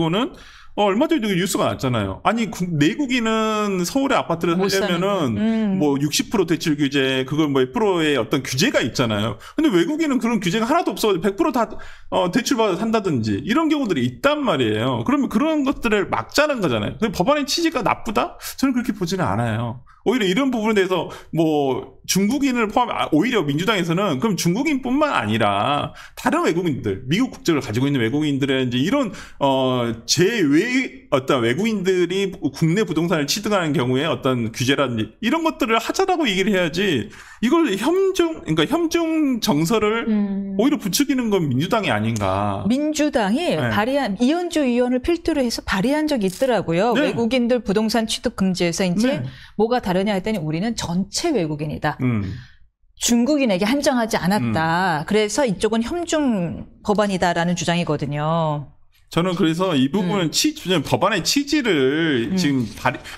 얼마 전에도 뉴스가 났잖아요. 아니 내국인은 서울에 아파트를 하려면은 뭐 60% 대출 규제 그걸 뭐 100%의 어떤 규제가 있잖아요. 근데 외국인은 그런 규제가 하나도 없어 100% 다 대출 받아 산다든지 이런 경우들이 있단 말이에요. 그러면 그런 것들을 막자는 거잖아요. 법안의 취지가 나쁘다? 저는 그렇게 보지는 않아요. 오히려 이런 부분에 대해서 뭐 중국인을 포함해 오히려 민주당에서는 그럼 중국인뿐만 아니라 다른 외국인들 미국 국적을 가지고 있는 외국인들의 이제 이런 어떤 외국인들이 국내 부동산을 취득하는 경우에 어떤 규제라든지 이런 것들을 하자라고 얘기를 해야지 이걸 그러니까 협중 정서를 오히려 부추기는 건 민주당이 아닌가. 민주당이 발의한 이현주 의원을 필두로 해서 발의한 적이 있더라고요. 네. 외국인들 부동산 취득 금지에서 이제 뭐가 다르냐 했더니 우리는 전체 외국인이다. 중국인에게 한정하지 않았다. 그래서 이쪽은 협중 법안이다라는 주장이거든요. 저는 그래서 이 부분은 법안의 취지를 지금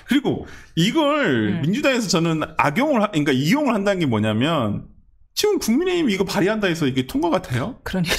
그리고 이걸 민주당에서 저는 그러니까 이용을 한다는 게 뭐냐면 지금 국민의힘이 이거 발의한다 해서 이게 통과가 돼요? 그러니까.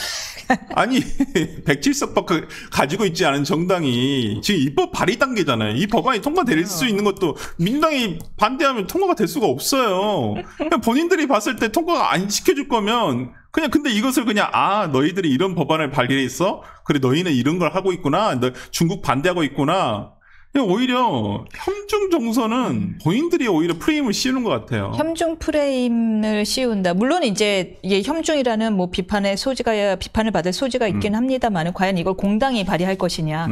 아니 107석밖에 가지고 있지 않은 정당이 지금 입법 발의 단계잖아요. 이 법안이 통과될 수 있는 것도 민주당이 반대하면 통과가 될 수가 없어요. 그냥 본인들이 봤을 때 통과가 안 시켜줄 거면 그냥 근데 이것을 그냥 너희들이 이런 법안을 발의했어? 그래 너희는 이런 걸 하고 있구나. 너 중국 반대하고 있구나. 오히려 협중 정서는 본인들이 오히려 프레임을 씌우는 것 같아요. 협중 프레임을 씌운다. 물론 이제 이게 협중이라는 뭐 비판을 받을 소지가 있긴 합니다만 과연 이걸 공당이 발의할 것이냐.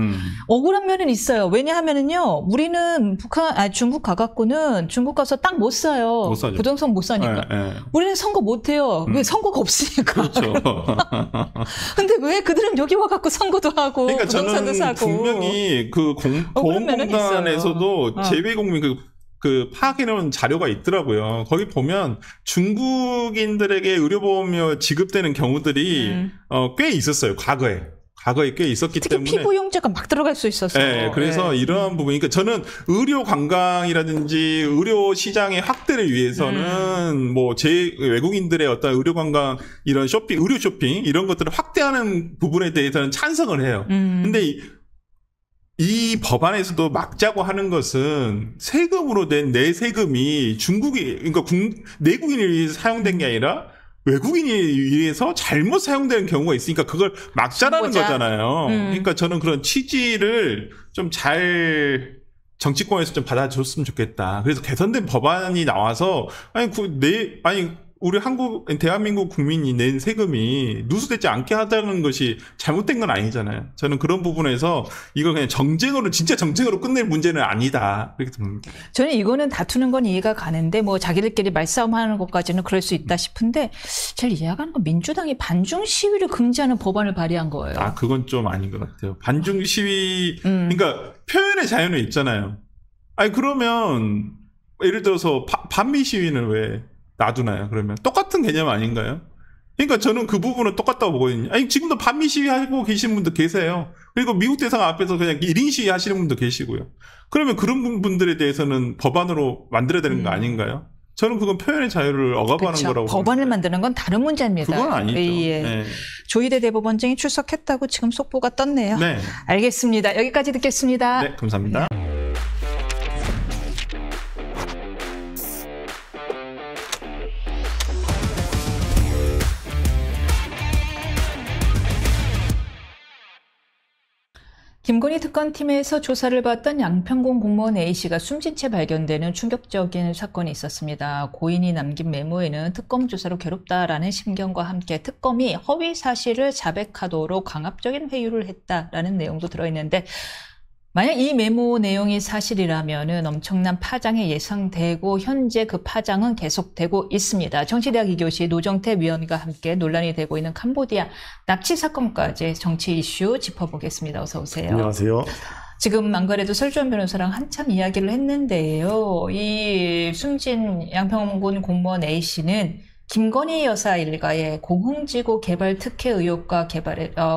억울한 면은 있어요. 왜냐하면은요, 우리는 중국 가갖고는 중국 가서 땅 못 사요. 못 사죠. 부동산 못 사니까. 우리는 선거 못 해요. 왜 선거가 없으니까. 그렇죠. 근데 왜 그들은 여기 와갖고 선거도 하고 그러니까 부동산도 저는 사고. 분명히 그 보험공단에서도 재외국민 그 파악해놓은 자료가 있더라고요. 거기 보면 중국인들에게 의료보험료 지급되는 경우들이 꽤 있었어요. 과거에 꽤 있었기 때문에. 특히 피부용자가 막 들어갈 수 있었어요. 네, 그래서 이러한 부분, 그러니까 저는 의료 관광이라든지 의료 시장의 확대를 위해서는 뭐 외국인들의 어떤 의료 관광 이런 의료 쇼핑 이런 것들을 확대하는 부분에 대해서는 찬성을 해요. 근데 이 법안에서도 막자고 하는 것은 세금으로 된 내 세금이 그러니까 내국인에 의해서 사용된 게 아니라 외국인에 의해서 잘못 사용되는 경우가 있으니까 그걸 막자라는 거잖아요. 그러니까 저는 그런 취지를 좀 잘 정치권에서 좀 받아줬으면 좋겠다. 그래서 개선된 법안이 나와서 우리 대한민국 국민이 낸 세금이 누수되지 않게 하자는 것이 잘못된 건 아니잖아요. 저는 그런 부분에서 이걸 그냥 진짜 정쟁으로 끝낼 문제는 아니다. 그렇게 듭니다. 저는 이거는 다투는 건 이해가 가는데 뭐 자기들끼리 말싸움하는 것까지는 그럴 수 있다 싶은데 제일 이해가 가는 건 민주당이 반중 시위를 금지하는 법안을 발의한 거예요. 그건 좀 아닌 것 같아요. 반중 시위, 그러니까 표현의 자유는 있잖아요. 그러면 예를 들어서 반미 시위는 왜 놔두나요? 그러면 똑같은 개념 아닌가요? 그러니까 저는 그 부분은 똑같다고 보거든요. 지금도 반미 시위하고 계신 분도 계세요. 그리고 미국 대사관 앞에서 그냥 1인 시위 하시는 분도 계시고요. 그러면 그런 분들에 대해서는 법안으로 만들어야 되는 거 아닌가요? 저는 그건 표현의 자유를 억압하는 거라고. 법안을 만드는 건 다른 문제입니다. 그건 아니죠. 예. 네. 조희대 대법원장이 출석했다고 지금 속보가 떴네요. 네. 알겠습니다. 여기까지 듣겠습니다. 네, 감사합니다. 김건희 특검팀에서 조사를 받던 양평군 공무원 A씨가 숨진 채 발견되는 충격적인 사건이 있었습니다. 고인이 남긴 메모에는 특검 조사로 괴롭다라는 심경과 함께 특검이 허위 사실을 자백하도록 강압적인 회유를 했다라는 내용도 들어있는데 만약 이 메모 내용이 사실이라면은 엄청난 파장이 예상되고 현재 그 파장은 계속되고 있습니다. 정치대학 2교시 노정태 위원과 함께 논란이 되고 있는 캄보디아 납치 사건까지 정치 이슈 짚어보겠습니다. 어서 오세요. 안녕하세요. 지금 안 그래도 설주원 변호사랑 한참 이야기를 했는데요. 이 숨진 양평군 공무원 A씨는 김건희 여사 일가의 공흥지구 개발 특혜 의혹과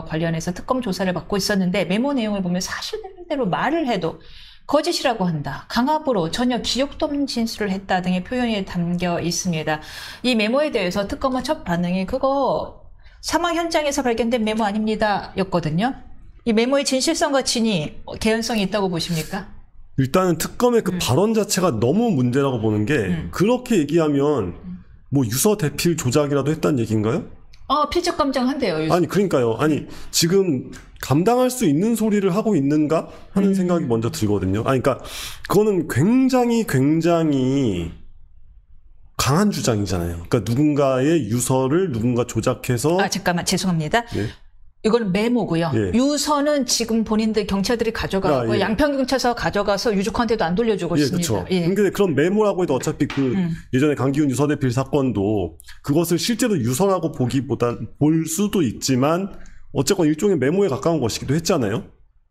관련해서 특검 조사를 받고 있었는데 메모 내용을 보면 사실대로 말을 해도 거짓이라고 한다. 강압으로 전혀 기억도 없는 진술을 했다 등의 표현이 담겨 있습니다. 이 메모에 대해서 특검은 첫 반응이 그거 사망 현장에서 발견된 메모 아닙니다 였거든요. 이 메모의 진실성과 진위, 개연성이 있다고 보십니까? 일단은 특검의 그 발언 자체가 너무 문제라고 보는 게 그렇게 얘기하면 뭐 유서 대필 조작이라도 했다는 얘기인가요? 필적 감정한대요. 아니 그러니까요. 아니 지금 감당할 수 있는 소리를 하고 있는가 하는 생각이 먼저 들거든요. 그러니까 그거는 굉장히 강한 주장이잖아요. 그러니까 누군가의 유서를 누군가 조작해서 잠깐만 죄송합니다. 예? 이건 메모고요. 예. 유서는 지금 본인들 경찰들이 가져가고 예. 양평경찰서 가져가서 유족한테도 안 돌려주고 있습니다. 그렇죠. 예. 근데 그런 메모라고 해도 어차피 예전에 강기훈 유서대필 사건도 그것을 실제로 유서라고 볼 수도 있지만 어쨌건 일종의 메모에 가까운 것이기도 했잖아요.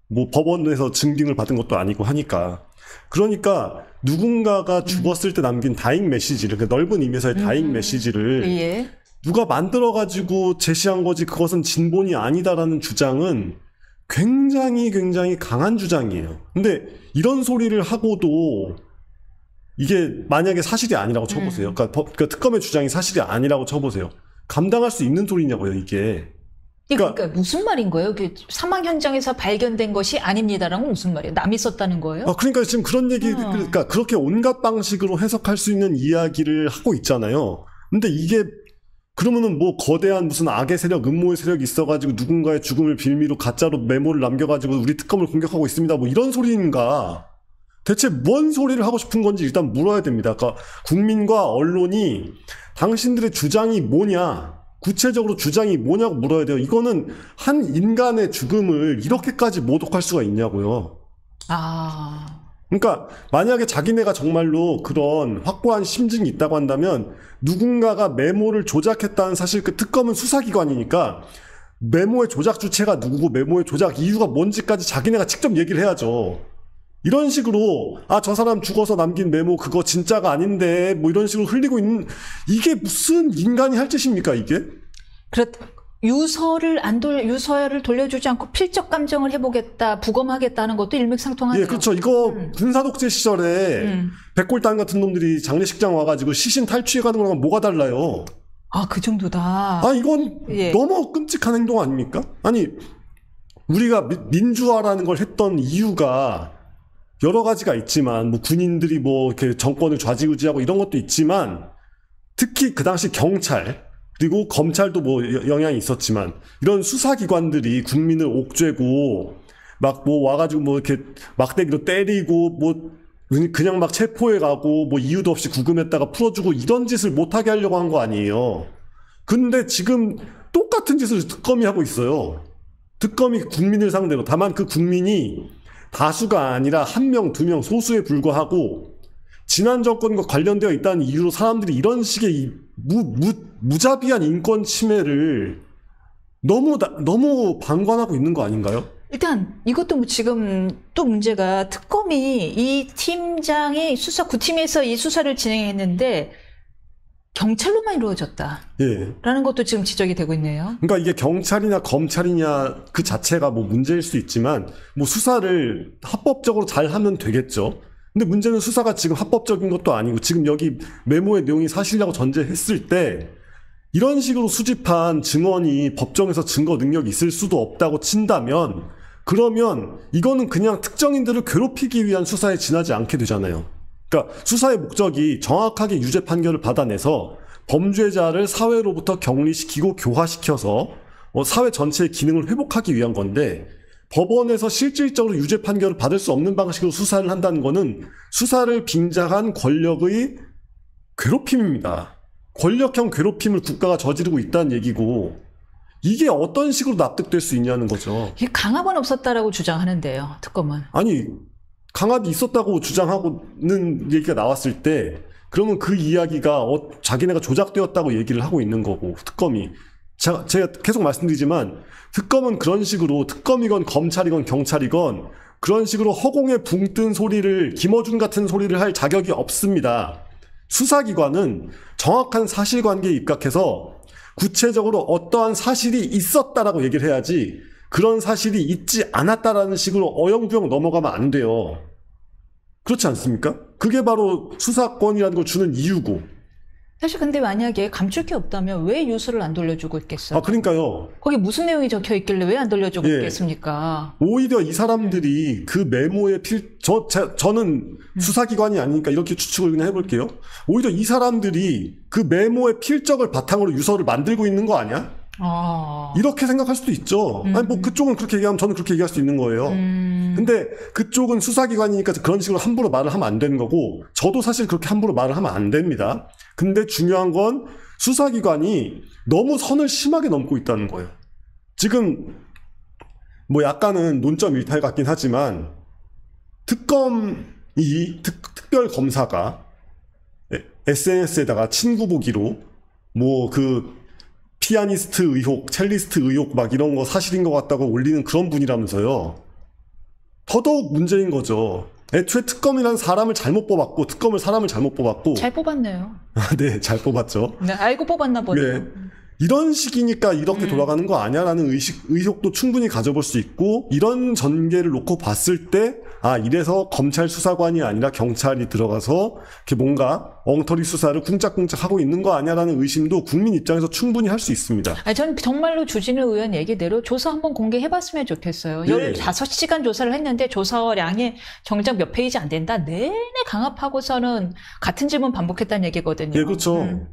뭐 법원에서 증빙을 받은 것도 아니고 하니까. 그러니까 누군가가 죽었을 때 남긴 다잉 메시지를, 그 넓은 의미에서의 다잉 메시지를 예. 누가 만들어가지고 제시한 거지 그것은 진본이 아니다라는 주장은 굉장히 강한 주장이에요. 근데 이런 소리를 하고도 이게 만약에 사실이 아니라고 쳐보세요. 그러니까 특검의 주장이 사실이 아니라고 쳐보세요. 감당할 수 있는 소리냐고요, 이게. 그러니까 무슨 말인 거예요? 사망 현장에서 발견된 것이 아닙니다라는 건 무슨 말이에요? 남이 썼다는 거예요? 그러니까 지금 그런 얘기, 그러니까 그렇게 온갖 방식으로 해석할 수 있는 이야기를 하고 있잖아요. 근데 이게 그러면은 뭐 거대한 무슨 악의 세력, 음모의 세력이 있어가지고 누군가의 죽음을 빌미로 가짜로 메모를 남겨가지고 우리 특검을 공격하고 있습니다. 뭐 이런 소리인가? 대체 뭔 소리를 하고 싶은 건지 일단 물어야 됩니다. 그러니까 국민과 언론이 당신들의 주장이 뭐냐? 구체적으로 주장이 뭐냐고 물어야 돼요. 이거는 한 인간의 죽음을 이렇게까지 모독할 수가 있냐고요. 그러니까 만약에 자기네가 정말로 그런 확고한 심증이 있다고 한다면 누군가가 메모를 조작했다는 사실, 그 특검은 수사기관이니까 메모의 조작 주체가 누구고 메모의 조작 이유가 뭔지까지 자기네가 직접 얘기를 해야죠. 이런 식으로 저 사람 죽어서 남긴 메모 그거 진짜가 아닌데 뭐 이런 식으로 흘리고 있는, 이게 무슨 인간이 할 짓입니까 이게? 유서를 돌려주지 않고 필적 감정을 해보겠다, 부검하겠다는 것도 일맥상통하죠. 예, 그렇죠. 이거 군사독재 시절에 백골단 같은 놈들이 장례식장 와가지고 시신 탈취해가는 거랑 뭐가 달라요? 그 정도다. 이건 너무 끔찍한 행동 아닙니까? 아니 우리가 민주화라는 걸 했던 이유가 여러 가지가 있지만, 뭐 군인들이 뭐 이렇게 정권을 좌지우지하고 이런 것도 있지만, 특히 그 당시 경찰, 그리고 검찰도 뭐 영향이 있었지만, 이런 수사기관들이 국민을 옥죄고, 막 뭐 와가지고 뭐 이렇게 막대기로 때리고, 뭐 그냥 막 체포해 가고, 뭐 이유도 없이 구금했다가 풀어주고, 이런 짓을 못하게 하려고 한 거 아니에요. 근데 지금 똑같은 짓을 특검이 하고 있어요. 특검이 국민을 상대로. 다만 그 국민이 다수가 아니라 1명, 2명, 소수에 불과하고, 지난 정권과 관련되어 있다는 이유로 사람들이 이런 식의 이 무자비한 인권 침해를 너무 방관하고 있는 거 아닌가요? 일단 이것도 뭐 지금 또 문제가 특검이 이 팀장이 구팀에서 이 수사를 진행했는데 경찰로만 이루어졌다. 예. 라는 것도 지금 지적이 되고 있네요. 그러니까 이게 경찰이나 검찰이냐 그 자체가 뭐 문제일 수 있지만, 뭐 수사를 합법적으로 잘 하면 되겠죠. 근데 문제는 수사가 지금 합법적인 것도 아니고, 지금 여기 메모의 내용이 사실이라고 전제했을 때 이런 식으로 수집한 증언이 법정에서 증거 능력이 있을 수도 없다고 친다면, 그러면 이거는 그냥 특정인들을 괴롭히기 위한 수사에 지나지 않게 되잖아요. 그러니까 수사의 목적이 정확하게 유죄 판결을 받아내서 범죄자를 사회로부터 격리시키고 교화시켜서 사회 전체의 기능을 회복하기 위한 건데, 법원에서 실질적으로 유죄 판결을 받을 수 없는 방식으로 수사를 한다는 거는 수사를 빙자한 권력의 괴롭힘입니다. 권력형 괴롭힘을 국가가 저지르고 있다는 얘기고, 이게 어떤 식으로 납득될 수 있냐는 거죠. 이게 강압은 없었다라고 주장하는데요, 특검은. 아니, 강압이 있었다고 주장하고는 얘기가 나왔을 때, 그러면 그 이야기가 자기네가 조작되었다고 얘기를 하고 있는 거고, 특검이. 제가 계속 말씀드리지만, 특검은 그런 식으로, 특검이건 검찰이건 경찰이건 그런 식으로 허공에 붕 뜬 소리를, 김어준 같은 소리를 할 자격이 없습니다. 수사기관은 정확한 사실관계에 입각해서 구체적으로 어떠한 사실이 있었다라고 얘기를 해야지, 그런 사실이 있지 않았다라는 식으로 어영부영 넘어가면 안 돼요. 그렇지 않습니까? 그게 바로 수사권이라는 걸 주는 이유고. 사실 근데 만약에 감출 게 없다면 왜 유서를 안 돌려주고 있겠어요? 아, 그러니까요. 거기 무슨 내용이 적혀 있길래 왜 안 돌려주고 예. 있겠습니까? 오히려 이 사람들이 그 메모의 저는 수사기관이 아니니까 이렇게 추측을 그냥 해볼게요. 오히려 이 사람들이 그 메모의 필적을 바탕으로 유서를 만들고 있는 거 아니야? 이렇게 생각할 수도 있죠. 아니, 뭐 그쪽은 그렇게 얘기하면 저는 그렇게 얘기할 수 있는 거예요. 근데 그쪽은 수사기관이니까 그런 식으로 함부로 말을 하면 안 되는 거고, 저도 사실 그렇게 함부로 말을 하면 안 됩니다. 근데 중요한 건 수사기관이 너무 선을 심하게 넘고 있다는 거예요. 지금 뭐 약간은 논점 일탈 같긴 하지만, 특별검사가 SNS에다가 친구 보기로 뭐 피아니스트 의혹, 첼리스트 의혹 막 이런 거 사실인 것 같다고 올리는 그런 분이라면서요. 더더욱 문제인 거죠. 애초에 특검이라는 사람을 잘못 뽑았고, 특검을 사람을 잘못 뽑았고. 잘 뽑았네요. 네, 잘 뽑았죠. 네, 알고 뽑았나 보네요. 네. 이런 식이니까 이렇게 돌아가는 거 아니야라는 의혹도 충분히 가져볼 수 있고, 이런 전개를 놓고 봤을 때, 이래서 검찰 수사관이 아니라 경찰이 들어가서 이렇게 뭔가 엉터리 수사를 쿵짝쿵짝 하고 있는 거 아니야라는 의심도 국민 입장에서 충분히 할 수 있습니다. 전 정말로 주진우 의원 얘기대로 조사 한번 공개해봤으면 좋겠어요. 네. 15시간 조사를 했는데 조사량이 정작 몇 페이지 안 된다. 내내 강압하고서는 같은 질문 반복했다는 얘기거든요. 예, 그렇죠.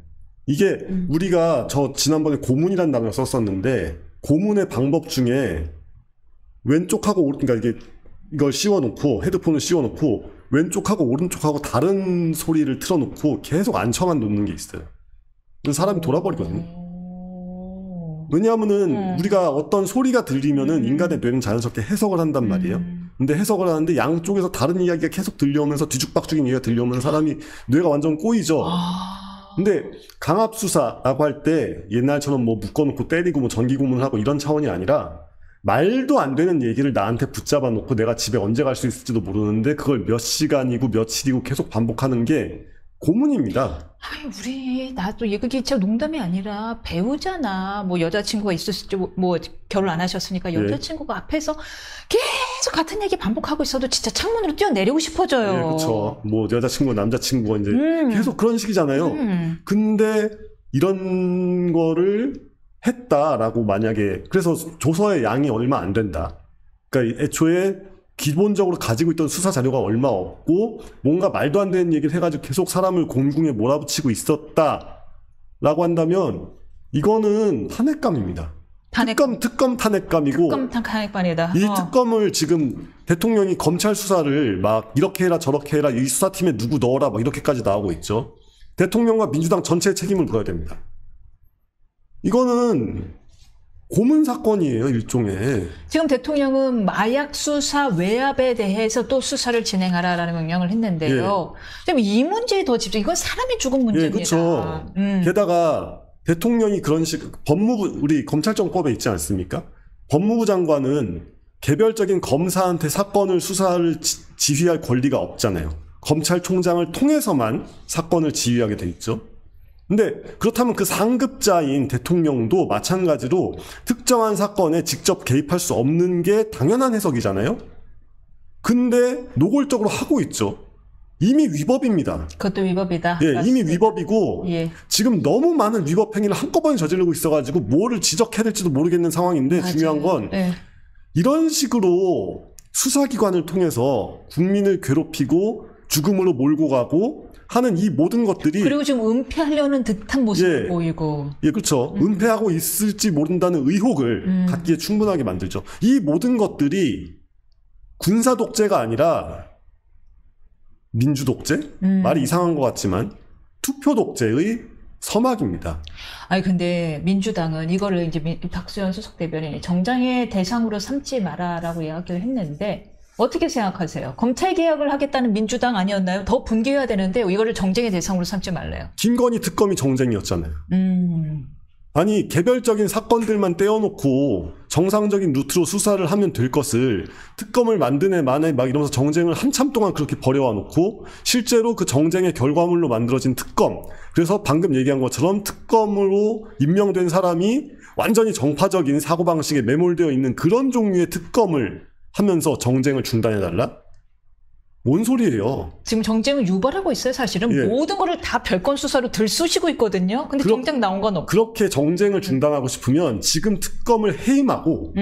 이게 우리가 지난번에 고문이라는 단어를 썼었는데, 고문의 방법 중에 왼쪽하고 그러니까 이걸 씌워놓고, 헤드폰을 씌워놓고 왼쪽하고 오른쪽하고 다른 소리를 틀어놓고 계속 안쳐만 놓는 게 있어요. 그래서 사람이 돌아버리거든요. 왜냐하면은 우리가 어떤 소리가 들리면은 인간의 뇌는 자연스럽게 해석을 한단 말이에요. 근데 해석을 하는데 양쪽에서 다른 이야기가 계속 들려오면서, 뒤죽박죽인 얘기가 들려오면서 사람이 뇌가 완전 꼬이죠. 근데 강압수사라고 할 때 옛날처럼 뭐 묶어놓고 때리고 뭐 전기고문을 하고 이런 차원이 아니라, 말도 안 되는 얘기를 나한테 붙잡아 놓고 내가 집에 언제 갈 수 있을지도 모르는데 그걸 몇 시간이고 며칠이고 계속 반복하는 게 고문입니다. 나도 이게 진짜 농담이 아니라 배우잖아. 뭐 여자친구가 있었을지, 뭐 결혼 안 하셨으니까 여자친구가 앞에서 계속 같은 얘기 반복하고 있어도 진짜 창문으로 뛰어내리고 싶어져요. 네, 그렇죠. 뭐 여자친구, 남자친구가 이제 계속 그런 식이잖아요. 근데 이런 거를 했다라고 만약에, 그래서 조서의 양이 얼마 안 된다. 그러니까 애초에 기본적으로 가지고 있던 수사 자료가 얼마 없고 뭔가 말도 안 되는 얘기를 해가지고 계속 사람을 곤궁에 몰아붙이고 있었다라고 한다면 이거는 탄핵감입니다. 특검 탄핵감이고 특검 탄핵감이다. 이 특검을 지금 대통령이 검찰 수사를 막 이렇게 해라 저렇게 해라 이 수사팀에 누구 넣어라 막 이렇게까지 나오고 있죠. 대통령과 민주당 전체의 책임을 물어야 됩니다. 이거는 고문 사건이에요, 일종의. 지금 대통령은 마약 수사 외압에 대해서 또 수사를 진행하라라는 명령을 했는데요. 좀 이 문제에 더 집중. 이건 사람이 죽은 문제입니다. 그렇죠. 게다가 대통령이 그런 법무부 우리 검찰정법에 있지 않습니까? 법무부 장관은 개별적인 검사한테 사건을 수사를 지휘할 권리가 없잖아요. 검찰총장을 통해서만 사건을 지휘하게 돼 있죠. 근데 그렇다면 그 상급자인 대통령도 마찬가지로 특정한 사건에 직접 개입할 수 없는 게 당연한 해석이잖아요. 근데 노골적으로 하고 있죠. 이미 위법입니다. 그것도 위법이다. 예, 맞습니다. 이미 위법이고 지금 너무 많은 위법 행위를 한꺼번에 저지르고 있어가지고 뭐를 지적해야 될지도 모르겠는 상황인데 맞아요. 중요한 건 이런 식으로 수사기관을 통해서 국민을 괴롭히고 죽음으로 몰고 가고 하는 이 모든 것들이 그리고 지금 은폐하려는 듯한 모습을 보이고 그렇죠. 은폐하고 있을지 모른다는 의혹을 갖기에 충분하게 만들죠. 이 모든 것들이 군사 독재가 아니라 민주 독재? 말이 이상한 것 같지만 투표 독재의 서막입니다. 아니 근데 민주당은 이거를 이제 박수현 수석 대변인이 정장의 대상으로 삼지 마라라고 이야기를 했는데 어떻게 생각하세요? 검찰 개혁을 하겠다는 민주당 아니었나요? 더 분개해야 되는데 이거를 정쟁의 대상으로 삼지 말래요. 김건희 특검이 정쟁이었잖아요. 아니 개별적인 사건들만 떼어놓고 정상적인 루트로 수사를 하면 될 것을 특검을 만드네 마네 막 이러면서 정쟁을 한참 동안 그렇게 벌여와 놓고 실제로 그 정쟁의 결과물로 만들어진 특검, 그래서 방금 얘기한 것처럼 특검으로 임명된 사람이 완전히 정파적인 사고방식에 매몰되어 있는 그런 종류의 특검을 하면서 정쟁을 중단해달라? 뭔 소리예요? 지금 정쟁을 유발하고 있어요, 사실은. 모든 거를 다 별건 수사로 들쑤시고 있거든요. 근데 정쟁 나온 건 없고. 그렇게 정쟁을 중단하고 싶으면 지금 특검을 해임하고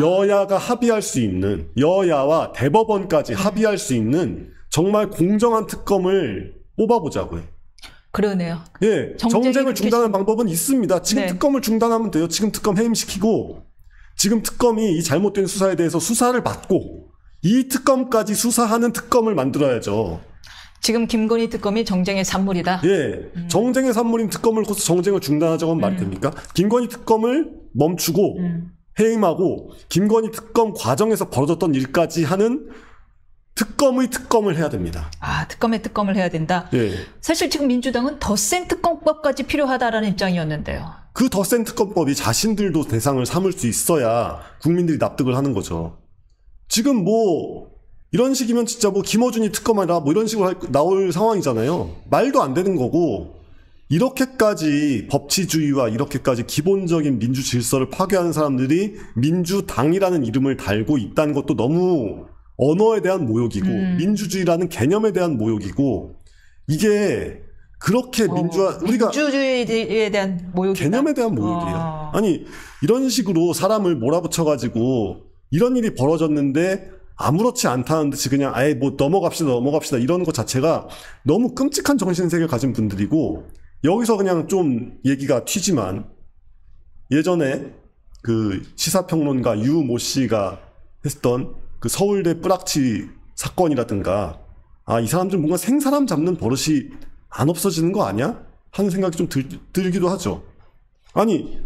여야가 합의할 수 있는, 여야와 대법원까지 합의할 수 있는 정말 공정한 특검을 뽑아보자고요. 그러네요. 예, 정쟁을 중단하는 방법은 있습니다. 지금 특검을 중단하면 돼요. 지금 특검 해임시키고 지금 특검이 이 잘못된 수사에 대해서 수사를 받고 이 특검까지 수사하는 특검을 만들어야죠. 지금 김건희 특검이 정쟁의 산물이다? 예. 정쟁의 산물인 특검을 고서 정쟁을 중단하자고 하면 말이 됩니까? 김건희 특검을 멈추고 해임하고 김건희 특검 과정에서 벌어졌던 일까지 하는 특검의 특검을 해야 됩니다. 아, 특검의 특검을 해야 된다? 예. 사실 지금 민주당은 더 센 특검법까지 필요하다라는 입장이었는데요. 그 더 센 특검법이 자신들도 대상을 삼을 수 있어야 국민들이 납득을 하는 거죠. 지금 뭐 이런 식이면 진짜 뭐 김어준이 특검하라 뭐 이런 식으로 나올 상황이잖아요. 말도 안 되는 거고 이렇게까지 법치주의와 이렇게까지 기본적인 민주 질서를 파괴하는 사람들이 민주당이라는 이름을 달고 있다는 것도 너무 언어에 대한 모욕이고 민주주의라는 개념에 대한 모욕이고 이게 그렇게 우리가 민주주의에 대한 모욕이다. 개념에 대한 모욕이에요. 아니 이런 식으로 사람을 몰아붙여가지고 이런 일이 벌어졌는데 아무렇지 않다는 듯이 그냥 아예 뭐 넘어갑시다 이런 것 자체가 너무 끔찍한 정신세계를 가진 분들이고 여기서 그냥 좀 얘기가 튀지만 예전에 그 시사평론가 유모 씨가 했던 그 서울대 뿌락치 사건이라든가 이 사람들 뭔가 생사람 잡는 버릇이 안 없어지는 거 아니야? 하는 생각이 좀 들기도 하죠. 아니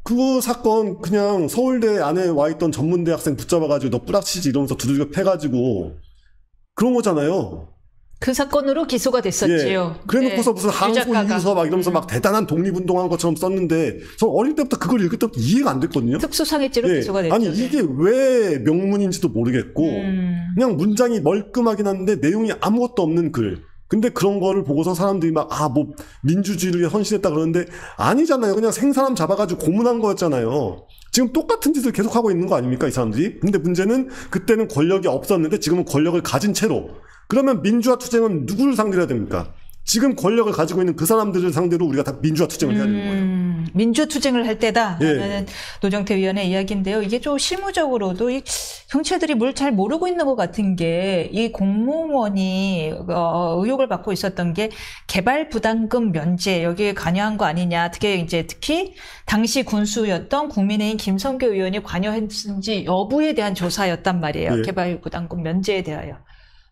그 사건 그냥 서울대 안에 와있던 전문대학생 붙잡아가지고 너 뿌락치지 이러면서 두들겨 패가지고 그런 거잖아요. 그 사건으로 기소가 됐었지요. 그래놓고서 무슨 항소이유서 막 이러면서 막 대단한 독립운동한 것처럼 썼는데 저 어릴 때부터 그걸 읽을 때부터 이해가 안 됐거든요. 특수상해죄로 기소가 됐죠. 아니 이게 왜 명문인지도 모르겠고 그냥 문장이 멀끔하긴 한데 내용이 아무것도 없는 글. 근데 그런 거를 보고서 사람들이 막 뭐 민주주의를 위해 헌신했다 그러는데 아니잖아요. 그냥 생사람 잡아가지고 고문한 거였잖아요. 지금 똑같은 짓을 계속하고 있는 거 아닙니까 이 사람들이? 근데 문제는 그때는 권력이 없었는데 지금은 권력을 가진 채로 그러면 민주화 투쟁은 누구를 상대해야 됩니까? 지금 권력을 가지고 있는 그 사람들을 상대로 우리가 다 민주화 투쟁을 해야 되는 거예요. 민주투쟁을 할 때다 예. 라는 노정태 위원의 이야기인데요. 이게 좀 실무적으로도 이 경찰들이 뭘 잘 모르고 있는 것 같은 게 이 공무원이 의혹을 받고 있었던 게 개발 부담금 면제 여기에 관여한 거 아니냐. 특히 당시 군수였던 국민의힘 김성교 의원이 관여했는지 여부에 대한 조사였단 말이에요. 예. 개발 부담금 면제에 대하여.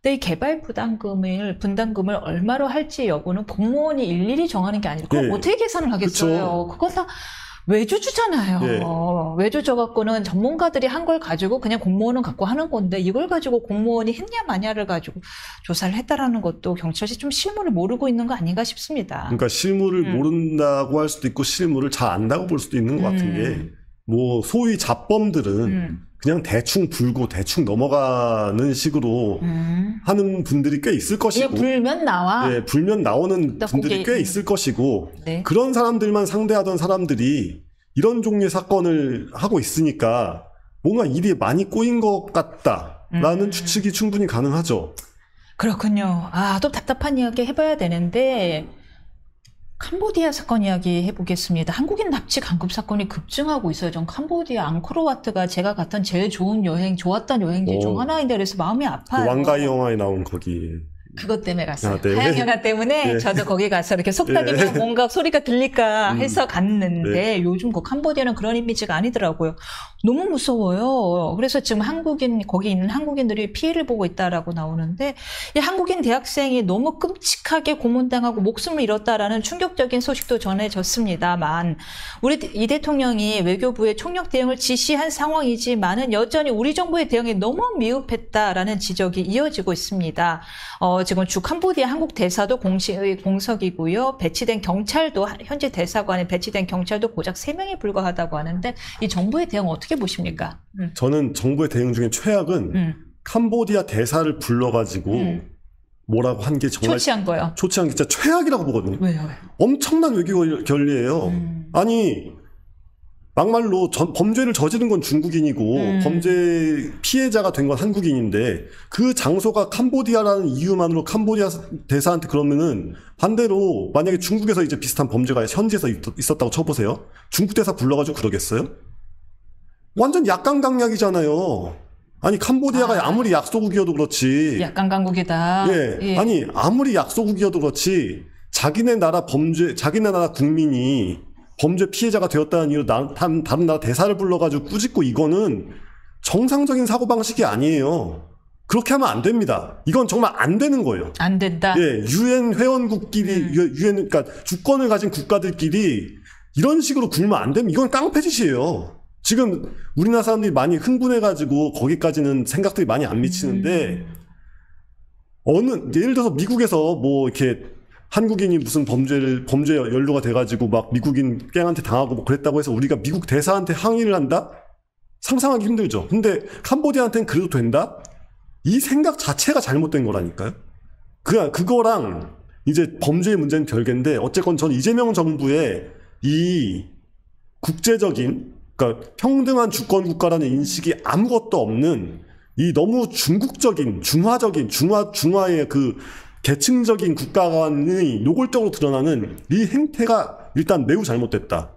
근데 이 개발 분담금을 얼마로 할지 여부는 공무원이 일일이 정하는 게 아니고 그걸 예. 어떻게 계산을 하겠어요. 그건 다 외주주잖아요. 예. 외주주 갖고는 전문가들이 한 걸 가지고 그냥 공무원은 갖고 하는 건데 이걸 가지고 공무원이 했냐 마냐를 가지고 조사를 했다라는 것도 경찰이 좀 실무를 모르고 있는 거 아닌가 싶습니다. 그러니까 실무를 모른다고 할 수도 있고 실무를 잘 안다고 볼 수도 있는 것 같은 게 뭐 소위 잡범들은 그냥 대충 불고 대충 넘어가는 식으로 하는 분들이 꽤 있을 것이고 불면 나와. 예, 불면 나오는 분들이 꽤 있을 것이고 네. 그런 사람들만 상대하던 사람들이 이런 종류의 사건을 하고 있으니까 뭔가 일이 많이 꼬인 것 같다라는 추측이 충분히 가능하죠. 그렇군요. 또 답답한 이야기 해봐야 되는데 캄보디아 사건 이야기 해보겠습니다. 한국인 납치 강급 사건이 급증하고 있어요. 전 캄보디아 앙코르와트가 제가 갔던 제일 좋았던 여행지 중 하나인데 그래서 마음이 아파요. 그 왕가이 영화에 나온 거기. 그것 때문에 갔어요. 네. 하얀 영화 때문에 네. 저도 거기 가서 이렇게 속닥이면 뭔가 소리가 들릴까 해서 갔는데 요즘 그 캄보디아는 그런 이미지가 아니더라고요. 너무 무서워요. 그래서 지금 거기 있는 한국인들이 피해를 보고 있다라고 나오는데 이 한국인 대학생이 너무 끔찍하게 고문당하고 목숨을 잃었다라는 충격적인 소식도 전해졌습니다만 우리 이 대통령이 외교부에 총력 대응을 지시한 상황이지만은 여전히 우리 정부의 대응이 너무 미흡했다라는 지적이 이어지고 있습니다. 지금 주 캄보디아 한국 대사도 공석이고요. 배치된 경찰도 현재 대사관에 배치된 경찰도 고작 3명에 불과하다고 하는데 이 정부의 대응 어떻게 보십니까? 저는 정부의 대응 중에 최악은 캄보디아 대사를 불러가지고 뭐라고 한 게 정말 초치한 거요. 초치한 게 진짜 최악이라고 보거든요. 왜요? 엄청난 외교 결례예요. 아니 막말로 범죄를 저지른 건 중국인이고 범죄 피해자가 된 건 한국인인데 그 장소가 캄보디아라는 이유만으로 캄보디아 대사한테 그러면은 반대로 만약에 중국에서 이제 비슷한 범죄가 현지에서 있었다고 쳐보세요. 중국 대사 불러가지고 그러겠어요? 완전 약강강약이잖아요. 아니 캄보디아가 아무리 약소국이어도 그렇지. 약간 강국이다. 예. 아니 아무리 약소국이어도 그렇지. 자기네 나라 국민이 범죄 피해자가 되었다는 이유로 다른 나라 대사를 불러가지고 꾸짖고 이거는 정상적인 사고방식이 아니에요. 그렇게 하면 안 됩니다. 이건 정말 안 되는 거예요. 안 된다. 예, 유엔 회원국끼리, 그러니까 주권을 가진 국가들끼리 이런 식으로 굴면 안 됩니다. 이건 깡패짓이에요. 지금 우리나라 사람들이 많이 흥분해가지고 거기까지는 생각들이 많이 안 미치는데 예를 들어서 미국에서 뭐 이렇게 한국인이 무슨 범죄 연루가 돼가지고 막 미국인 갱한테 당하고 뭐 그랬다고 해서 우리가 미국 대사한테 항의를 한다? 상상하기 힘들죠. 근데 캄보디아한테는 그래도 된다? 이 생각 자체가 잘못된 거라니까요. 그거랑 이제 범죄의 문제는 별개인데 어쨌건 전 이재명 정부의 이 국제적인 그러니까 평등한 주권 국가라는 인식이 아무것도 없는 이 너무 중국적인 중화의 그 계층적인 국가관이 노골적으로 드러나는 이 행태가 일단 매우 잘못됐다.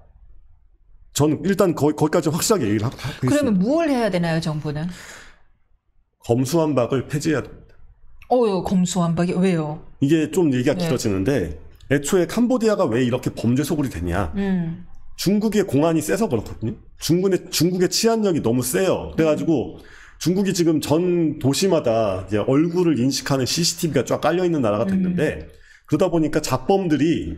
저는 일단 거기까지 확실하게 얘기를 하겠습니다. 그러면 뭘 해야 되나요, 정부는? 검수완박을 폐지해야 됩니다. 검수완박이 왜요? 이게 좀 얘기가 길어지는데 애초에 캄보디아가 왜 이렇게 범죄 소굴이 되냐. 중국의 공안이 세서 그렇거든요. 중국의 치안력이 너무 세요. 그래가지고 중국이 지금 전 도시마다 이제 얼굴을 인식하는 CCTV가 쫙 깔려있는 나라가 됐는데 그러다 보니까 잡범들이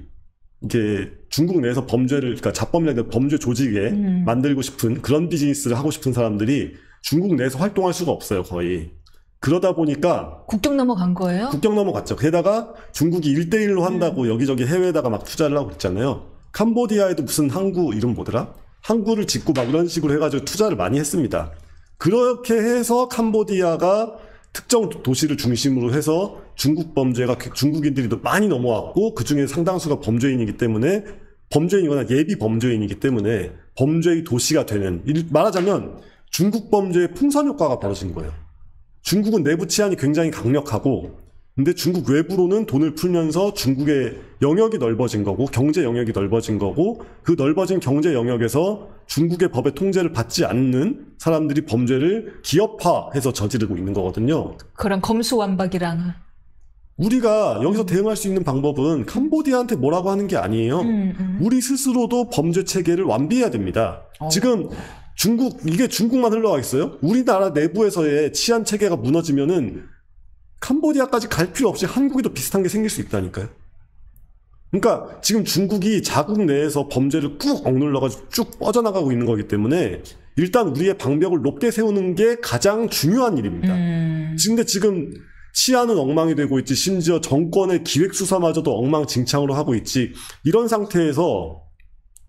이게 중국 내에서 그러니까 잡범이라는 범죄 조직에 만들고 싶은 그런 비즈니스를 하고 싶은 사람들이 중국 내에서 활동할 수가 없어요, 거의. 그러다 보니까 국경 넘어간 거예요? 국경 넘어갔죠. 게다가 중국이 1대1로 한다고 여기저기 해외에다가 막 투자를 하고 있잖아요. 캄보디아에도 무슨 항구 이름 뭐더라? 항구를 짓고 막 이런 식으로 해가지고 투자를 많이 했습니다. 그렇게 해서 캄보디아가 특정 도시를 중심으로 해서 중국인들이 많이 넘어왔고 그중에 상당수가 범죄인이기 때문에 범죄인이거나 예비 범죄인이기 때문에 범죄의 도시가 되는 말하자면 중국 범죄의 풍선 효과가 벌어진 거예요. 중국은 내부 치안이 굉장히 강력하고 근데 중국 외부로는 돈을 풀면서 중국의 영역이 넓어진 거고 경제 영역이 넓어진 거고 그 넓어진 경제 영역에서 중국의 법의 통제를 받지 않는 사람들이 범죄를 기업화해서 저지르고 있는 거거든요. 그런 검수완박이랑 우리가 여기서 대응할 수 있는 방법은 캄보디아한테 뭐라고 하는 게 아니에요. 우리 스스로도 범죄 체계를 완비해야 됩니다. 지금 이게 중국만 흘러가 있어요? 우리나라 내부에서의 치안 체계가 무너지면은 캄보디아까지 갈 필요 없이 한국에도 비슷한 게 생길 수 있다니까요. 그러니까 지금 중국이 자국 내에서 범죄를 꾹 억눌러가지고 쭉 뻗어나가고 있는 거기 때문에 일단 우리의 방벽을 높게 세우는 게 가장 중요한 일입니다. 근데 지금 치안은 엉망이 되고 있지, 심지어 정권의 기획수사마저도 엉망진창으로 하고 있지, 이런 상태에서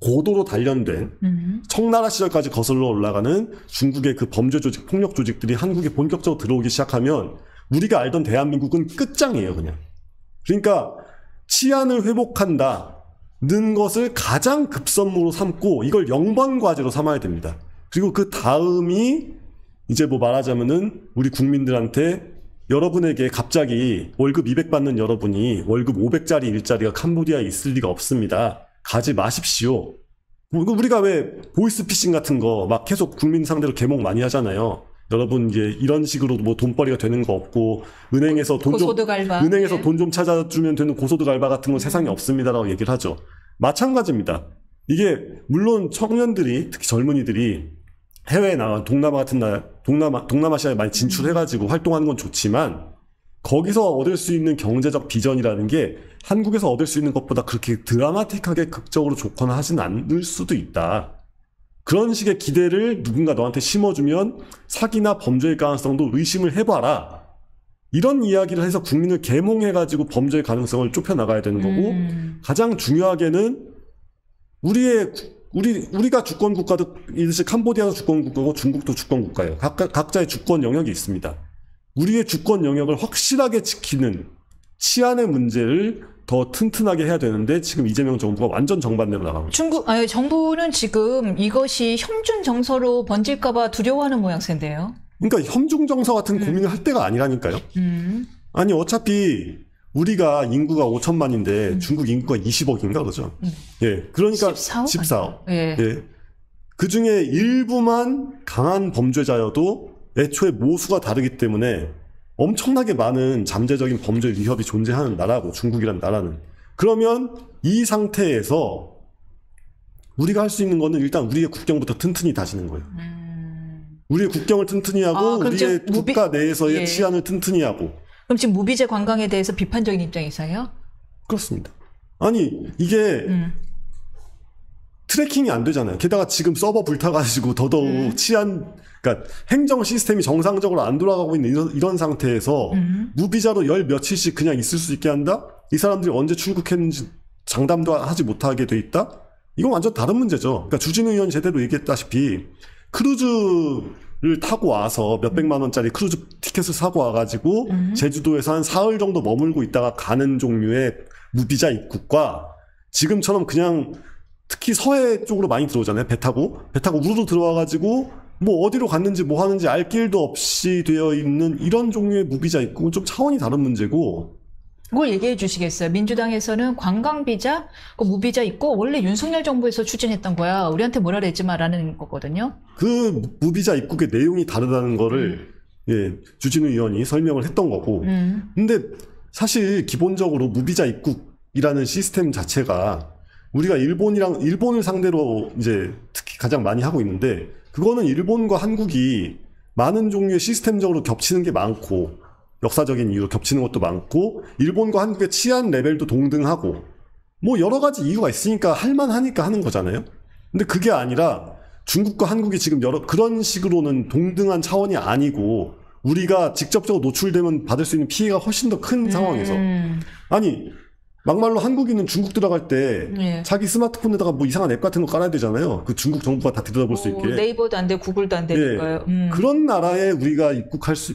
고도로 단련된 청나라 시절까지 거슬러 올라가는 중국의 그 범죄 조직, 폭력 조직들이 한국에 본격적으로 들어오기 시작하면 우리가 알던 대한민국은 끝장이에요, 그냥. 그러니까 치안을 회복한다는 것을 가장 급선무로 삼고 이걸 영번 과제로 삼아야 됩니다. 그리고 그 다음이 이제 뭐 말하자면은 우리 국민들한테 여러분에게 갑자기 월급 200 받는 여러분이 월급 500짜리 일자리가 캄보디아에 있을 리가 없습니다. 가지 마십시오. 우리가 왜 보이스피싱 같은 거 막 계속 국민 상대로 개몽 많이 하잖아요. 여러분 이제 이런 식으로 뭐 돈벌이가 되는 거 없고 은행에서 돈 좀 찾아주면 되는 고소득 알바 같은 건 세상에 없습니다라고 얘기를 하죠. 마찬가지입니다. 이게 물론 청년들이 특히 젊은이들이 해외에 나가 동남아 같은 동남아시아에 많이 진출해가지고 활동하는 건 좋지만 거기서 얻을 수 있는 경제적 비전이라는 게 한국에서 얻을 수 있는 것보다 그렇게 드라마틱하게 극적으로 좋거나 하진 않을 수도 있다. 그런 식의 기대를 누군가 너한테 심어주면 사기나 범죄의 가능성도 의심을 해봐라. 이런 이야기를 해서 국민을 계몽해가지고 범죄의 가능성을 좁혀나가야 되는 거고 가장 중요하게는 우리가 주권 국가듯이 캄보디아도 주권 국가고 중국도 주권 국가예요. 각자의 주권 영역이 있습니다. 우리의 주권 영역을 확실하게 지키는 치안의 문제를 더 튼튼하게 해야 되는데 지금 이재명 정부가 완전 정반대로 나가고 있습니다. 정부는 지금 이것이 혐중 정서로 번질까봐 두려워하는 모양새인데요. 그러니까 혐중 정서 같은 고민을 할 때가 아니라니까요. 아니 어차피 우리가 인구가 5천만인데 중국 인구가 20억인가 그러죠. 예, 그러니까 14억. 예. 예. 그 중에 일부만 강한 범죄자여도 애초에 모수가 다르기 때문에 엄청나게 많은 잠재적인 범죄 위협이 존재하는 나라고 중국이란 나라는. 그러면 이 상태에서 우리가 할 수 있는 거는 일단 우리의 국경부터 튼튼히 다지는 거예요. 우리의 국경을 튼튼히 하고 우리의 국가 내에서의 치안을 튼튼히 하고. 그럼 지금 무비자 관광에 대해서 비판적인 입장이세요? 그렇습니다. 아니 이게 트래킹이 안 되잖아요. 게다가 지금 서버 불타가지고 더더욱 그러니까 행정 시스템이 정상적으로 안 돌아가고 있는 이런 상태에서 무비자로 열 며칠씩 그냥 있을 수 있게 한다? 이 사람들이 언제 출국했는지 장담도 하지 못하게 돼 있다? 이건 완전 다른 문제죠. 그러니까 주진우 의원이 제대로 얘기했다시피 크루즈를 타고 와서 몇백만 원짜리 크루즈 티켓을 사고 와가지고 제주도에서 한 사흘 정도 머물고 있다가 가는 종류의 무비자 입국과 지금처럼 그냥 특히 서해 쪽으로 많이 들어오잖아요. 배 타고 우르르 들어와가지고 뭐 어디로 갔는지 뭐 하는지 알 길도 없이 되어 있는 이런 종류의 무비자 입국은 좀 차원이 다른 문제고. 그걸 얘기해 주시겠어요? 민주당에서는 관광비자, 무비자 있고 원래 윤석열 정부에서 추진했던 거야. 우리한테 뭐라 그러지 마라는 거거든요. 그 무비자 입국의 내용이 다르다는 거를 주진우 의원이 설명을 했던 거고. 근데 사실 기본적으로 무비자 입국이라는 시스템 자체가 우리가 일본을 상대로 이제 특히 가장 많이 하고 있는데 그거는 일본과 한국이 많은 종류의 시스템적으로 겹치는 게 많고 역사적인 이유로 겹치는 것도 많고 일본과 한국의 치안 레벨도 동등하고 뭐 여러 가지 이유가 있으니까 할만하니까 하는 거잖아요. 근데 그게 아니라 중국과 한국이 지금 그런 식으로는 동등한 차원이 아니고 우리가 직접적으로 노출되면 받을 수 있는 피해가 훨씬 더 큰 상황에서 아니 막말로 한국인은 중국 들어갈 때 자기 스마트폰에다가 뭐 이상한 앱 같은 거 깔아야 되잖아요. 그 중국 정부가 다 들여다볼 수 있게. 네이버도 안 되고 구글도 안 되니까요. 그런 나라에 우리가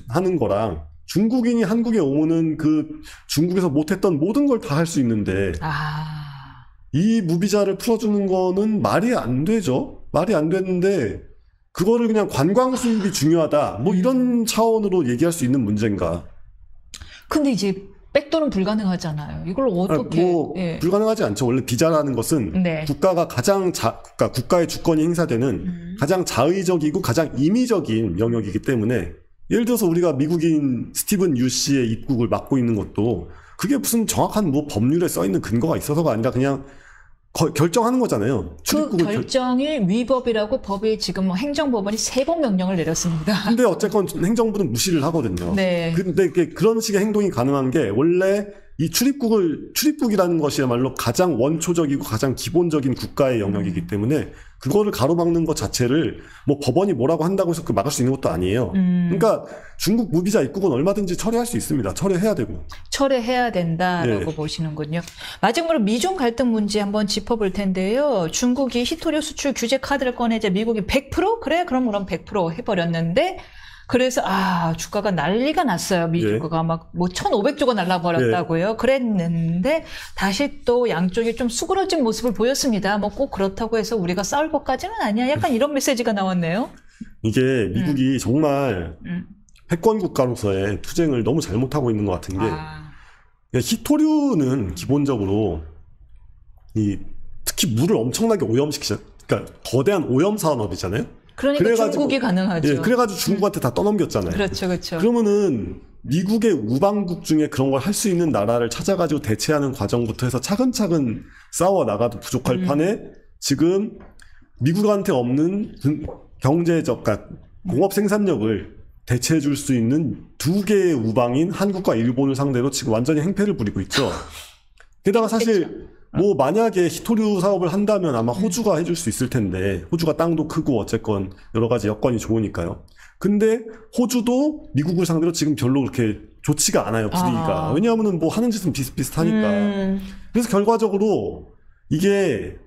하는 거랑 중국인이 한국에 오면은 그 중국에서 못했던 모든 걸 다 할 수 있는데 이 무비자를 풀어주는 거는 말이 안 되죠. 말이 안 되는데 그거를 그냥 관광 수입이 중요하다. 뭐 이런 차원으로 얘기할 수 있는 문제인가. 근데 이제 백도는 불가능하잖아요. 이걸 어떻게? 예. 불가능하지 않죠. 원래 비자라는 것은 네. 국가가 그러니까 국가의 주권이 행사되는 가장 자의적이고 가장 임의적인 영역이기 때문에 예를 들어서 우리가 미국인 스티븐 유 씨의 입국을 막고 있는 것도 그게 무슨 정확한 뭐 법률에 써 있는 근거가 있어서가 아니라 그냥 결정하는 거잖아요. 그 결정이 위법이라고 법이 지금 행정법원이 3번 명령을 내렸습니다. 근데 어쨌건 행정부는 무시를 하거든요. 네. 근데 그런 식의 행동이 가능한 게 원래 이 출입국이라는 것이야말로 가장 원초적이고 가장 기본적인 국가의 영역이기 때문에 그거를 가로막는 것 자체를 뭐 법원이 뭐라고 한다고 해서 막을 수 있는 것도 아니에요. 그러니까 중국 무비자 입국은 얼마든지 철회할 수 있습니다. 철회해야 되고. 철회해야 된다라고 보시는군요. 마지막으로 미중 갈등 문제 한번 짚어볼 텐데요. 중국이 히토류 수출 규제 카드를 꺼내자 미국이 100%? 그래? 그럼 100% 해버렸는데 그래서 주가가 난리가 났어요. 미주가가 막 뭐 1,500조가 날라버렸다고요. 그랬는데 다시 또 양쪽이 좀 수그러진 모습을 보였습니다. 뭐 꼭 그렇다고 해서 우리가 싸울 것까지는 아니야. 약간 이런 메시지가 나왔네요. 이게 미국이 정말 패권 국가로서의 투쟁을 너무 잘못하고 있는 것 같은 게 히토류는 기본적으로 특히 물을 엄청나게 그러니까 거대한 오염 산업이잖아요. 그러니까 중국이 가능하죠. 예, 그래가지고 중국한테 다 떠넘겼잖아요. 그렇죠, 그렇죠. 그러면은 미국의 우방국 중에 그런 걸 할 수 있는 나라를 찾아가지고 대체하는 과정부터 해서 차근차근 싸워 나가도 부족할 판에 지금 미국한테 없는 경제적, 그러니까 공업 생산력을 대체해 줄 수 있는 2개의 우방인 한국과 일본을 상대로 지금 완전히 행패를 부리고 있죠. 게다가 사실 뭐 만약에 히토류 사업을 한다면 아마 호주가 해줄 수 있을 텐데 호주가 땅도 크고 어쨌건 여러 가지 여건이 좋으니까요. 근데 호주도 미국을 상대로 지금 별로 그렇게 좋지가 않아요, 분위기가. 왜냐하면 뭐 하는 짓은 비슷비슷하니까. 그래서 결과적으로 이게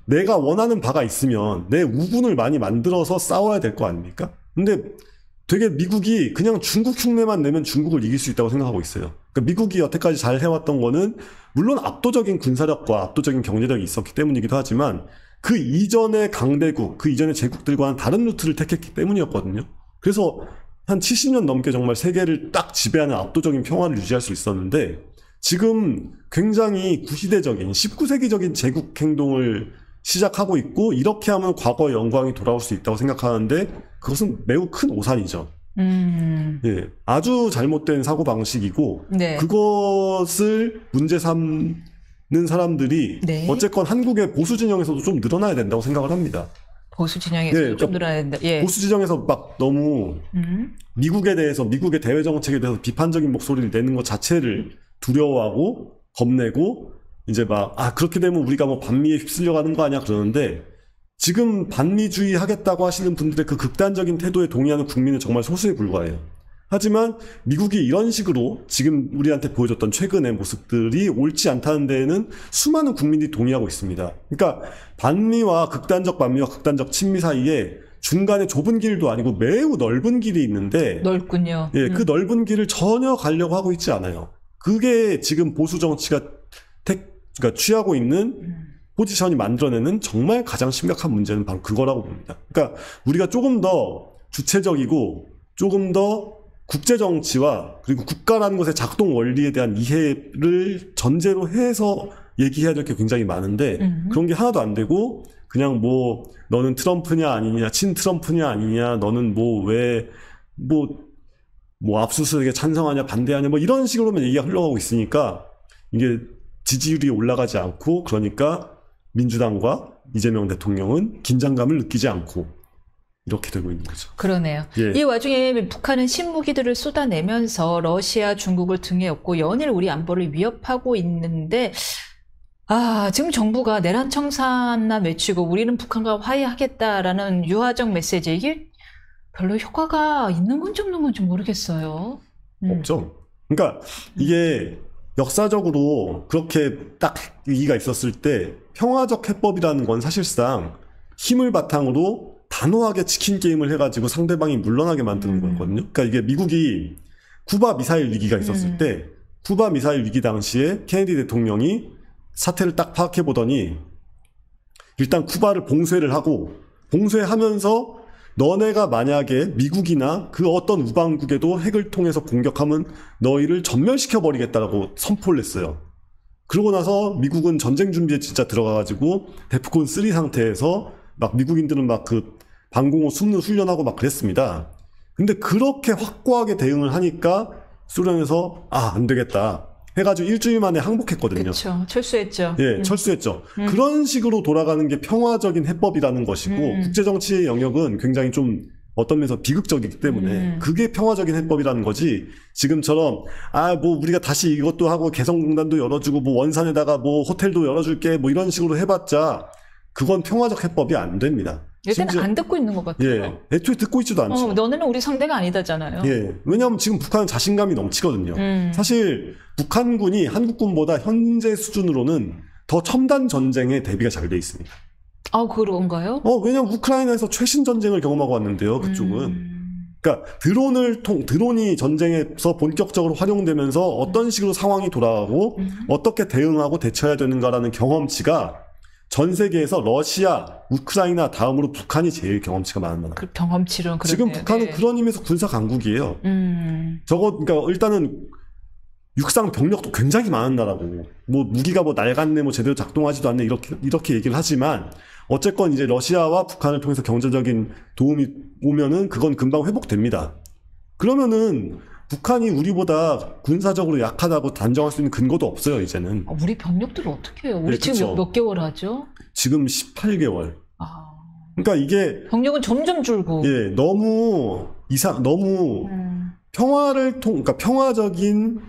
내가 원하는 바가 있으면 내 우군을 많이 만들어서 싸워야 될 거 아닙니까? 근데 되게 미국이 그냥 중국 흉내만 내면 중국을 이길 수 있다고 생각하고 있어요. 그러니까 미국이 여태까지 잘 해왔던 거는 물론 압도적인 군사력과 압도적인 경제력이 있었기 때문이기도 하지만 그 이전의 강대국, 그 이전의 제국들과는 다른 루트를 택했기 때문이었거든요. 그래서 한 70년 넘게 정말 세계를 딱 지배하는 압도적인 평화를 유지할 수 있었는데 지금 굉장히 구시대적인 19세기적인 제국 행동을 시작하고 있고 이렇게 하면 과거의 영광이 돌아올 수 있다고 생각하는데 그것은 매우 큰 오산이죠. 예, 아주 잘못된 사고방식이고 네. 그것을 문제 삼는 사람들이 네. 어쨌건 한국의 보수 진영에서도 좀 늘어나야 된다고 생각을 합니다. 보수 진영에서도 좀 늘어나야 된다. 예. 보수 진영에서 막 너무 미국에 대해서 미국의 대외 정책에 대해서 비판적인 목소리를 내는 것 자체를 두려워하고 겁내고 이제 그렇게 되면 우리가 뭐 반미에 휩쓸려가는 거 아니야 그러는데 지금 반미주의 하겠다고 하시는 분들의 그 극단적인 태도에 동의하는 국민은 정말 소수에 불과해요. 하지만 미국이 이런 식으로 지금 우리한테 보여줬던 최근의 모습들이 옳지 않다는 데에는 수많은 국민들이 동의하고 있습니다. 그러니까 반미와 극단적 친미 사이에 중간에 좁은 길도 아니고 매우 넓은 길이 있는데 넓군요. 예, 그 넓은 길을 전혀 가려고 하고 있지 않아요. 그게 지금 보수 정치가 그러니까 취하고 있는 포지션이 만들어내는 정말 가장 심각한 문제는 바로 그거라고 봅니다. 그러니까 우리가 조금 더 주체적이고 조금 더 국제정치와 그리고 국가라는 것의 작동 원리에 대한 이해를 전제로 해서 얘기해야 될 게 굉장히 많은데 그런 게 하나도 안 되고 그냥 뭐 너는 트럼프냐 아니냐 친트럼프냐 아니냐 너는 뭐 압수수색에 찬성하냐 반대하냐 뭐 이런 식으로만 얘기가 흘러가고 있으니까 이게 지지율이 올라가지 않고 그러니까 민주당과 이재명 대통령은 긴장감을 느끼지 않고 이렇게 되고 있는 거죠. 그러네요. 예. 이 와중에 북한은 신무기들을 쏟아내면서 러시아, 중국을 등에 업고 연일 우리 안보를 위협하고 있는데 지금 정부가 내란 청산만 외치고 우리는 북한과 화해하겠다라는 유화적 메시지 이게 별로 효과가 있는 건지 없는 건지 모르겠어요. 없죠. 그러니까 이게 역사적으로 그렇게 딱 위기가 있었을 때 평화적 해법이라는 건 사실상 힘을 바탕으로 단호하게 치킨 게임을 해가지고 상대방이 물러나게 만드는 거거든요. 그러니까 이게 미국이 쿠바 미사일 위기가 있었을 때 쿠바 미사일 위기 당시에 케네디 대통령이 사태를 딱 파악해 보더니 일단 쿠바를 봉쇄를 하고 봉쇄하면서 너네가 만약에 미국이나 그 어떤 우방국에도 핵을 통해서 공격하면 너희를 전멸시켜버리겠다라고 선포를 했어요. 그러고 나서 미국은 전쟁 준비에 진짜 들어가가지고 데프콘 3 상태에서 막 미국인들은 막 그 방공호 숲는 훈련하고 막 그랬습니다. 근데 그렇게 확고하게 대응을 하니까 소련에서 안 되겠다 해가지고 일주일 만에 항복했거든요. 그렇죠. 철수했죠. 예, 철수했죠. 그런 식으로 돌아가는 게 평화적인 해법이라는 것이고 국제정치의 영역은 굉장히 좀 어떤 면에서 비극적이기 때문에 그게 평화적인 해법이라는 거지. 지금처럼 뭐 우리가 다시 이것도 하고 개성공단도 열어주고 뭐 원산에다가 뭐 호텔도 열어줄게 뭐 이런 식으로 해봤자 그건 평화적 해법이 안 됩니다. 일단 안 듣고 있는 것 같아요. 예, 애초에 듣고 있지도 않죠. 너네는 우리 상대가 아니다잖아요. 예, 왜냐하면 지금 북한은 자신감이 넘치거든요. 사실 북한군이 한국군보다 현재 수준으로는 더 첨단 전쟁에 대비가 잘 돼 있습니다. 그런가요? 왜냐면 우크라이나에서 최신 전쟁을 경험하고 왔는데요, 그쪽은. 그러니까 드론이 전쟁에서 본격적으로 활용되면서 어떤 식으로 상황이 돌아가고 어떻게 대응하고 대처해야 되는가라는 경험치가 전 세계에서 러시아, 우크라이나 다음으로 북한이 제일 경험치가 많은 나라. 그 경험치로는 그러네요. 지금 북한은 그런 의미에서 군사 강국이에요. 그러니까 일단은 육상 병력도 굉장히 많은 나라고, 뭐 무기가 뭐 낡았네, 뭐 제대로 작동하지도 않네 이렇게 얘기를 하지만 어쨌건 이제 러시아와 북한을 통해서 경제적인 도움이 오면은 그건 금방 회복됩니다. 그러면은 북한이 우리보다 군사적으로 약하다고 단정할 수 있는 근거도 없어요, 이제는. 우리 병력들을 어떻게 해요? 우리 지금 몇 개월 하죠? 지금 18개월. 그러니까 이게 병력은 점점 줄고. 예, 너무 그러니까 평화적인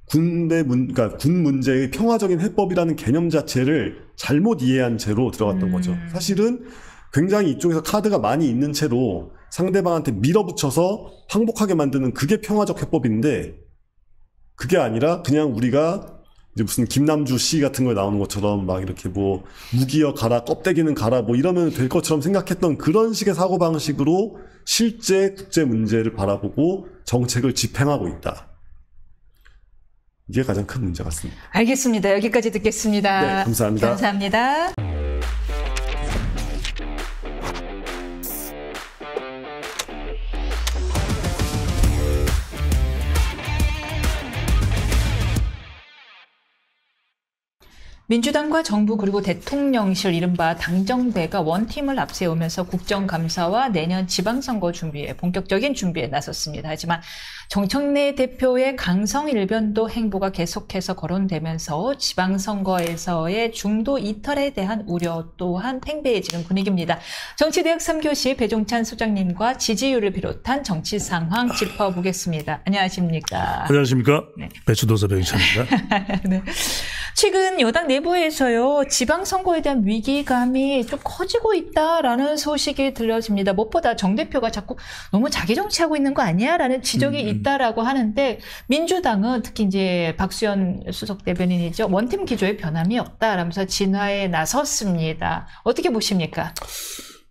그러니까 군 문제의 평화적인 해법이라는 개념 자체를 잘못 이해한 채로 들어갔던 거죠. 사실은 굉장히 이쪽에서 카드가 많이 있는 채로 상대방한테 밀어붙여서 항복하게 만드는 그게 평화적 해법인데, 그게 아니라 그냥 우리가 이제 무슨 김남주 시 같은 거에 나오는 것처럼 막 이렇게 뭐 무기여 가라, 껍데기는 가라 뭐 이러면 될 것처럼 생각했던 그런 식의 사고방식으로 실제 국제 문제를 바라보고 정책을 집행하고 있다. 이게 가장 큰 문제 같습니다. 알겠습니다. 여기까지 듣겠습니다. 네, 감사합니다. 감사합니다. 민주당과 정부 그리고 대통령실 이른바 당정대가 원팀을 앞세우면서 국정감사와 내년 지방선거 준비에 본격적인 준비에 나섰습니다. 하지만 정청래 대표의 강성 일변도 행보가 계속해서 거론되면서 지방선거에서의 중도 이탈에 대한 우려 또한 팽배해지는 분위기입니다. 정치대학 3교시 배종찬 소장님과 지지율을 비롯한 정치 상황 짚어보겠습니다. 안녕하십니까? 안녕하십니까? 네. 배추도사 배종찬입니다. 네. 최근 여당 내부에서요, 지방선거에 대한 위기감이 좀 커지고 있다라는 소식이 들려집니다. 무엇보다 정 대표가 자꾸 너무 자기 정치하고 있는 거 아니야? 라는 지적이 있다라고 하는데, 민주당은 특히 이제 박수현 수석 대변인이죠. 원팀 기조에 변함이 없다라면서 진화에 나섰습니다. 어떻게 보십니까?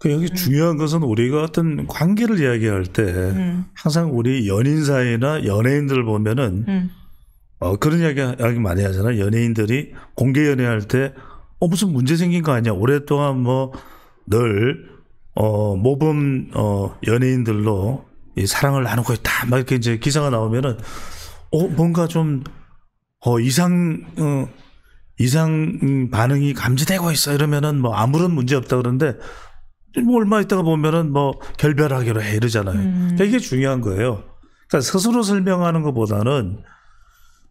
여기 중요한 것은 우리가 어떤 관계를 이야기할 때 항상 우리 연인 사이나 연예인들을 보면은 그런 이야기 많이 하잖아요. 연예인들이 공개 연애할 때 무슨 문제 생긴 거 아니야. 오랫동안 뭐 늘 모범 연예인들로 이 사랑을 나누고 있다. 막 이렇게 이제 기사가 나오면은 뭔가 좀 이상 반응이 감지되고 있어. 이러면은 뭐 아무런 문제 없다 그러는데 뭐 얼마 있다가 보면은 뭐 결별하기로 해 이러잖아요. 그러니까 이게 중요한 거예요. 그러니까 스스로 설명하는 것보다는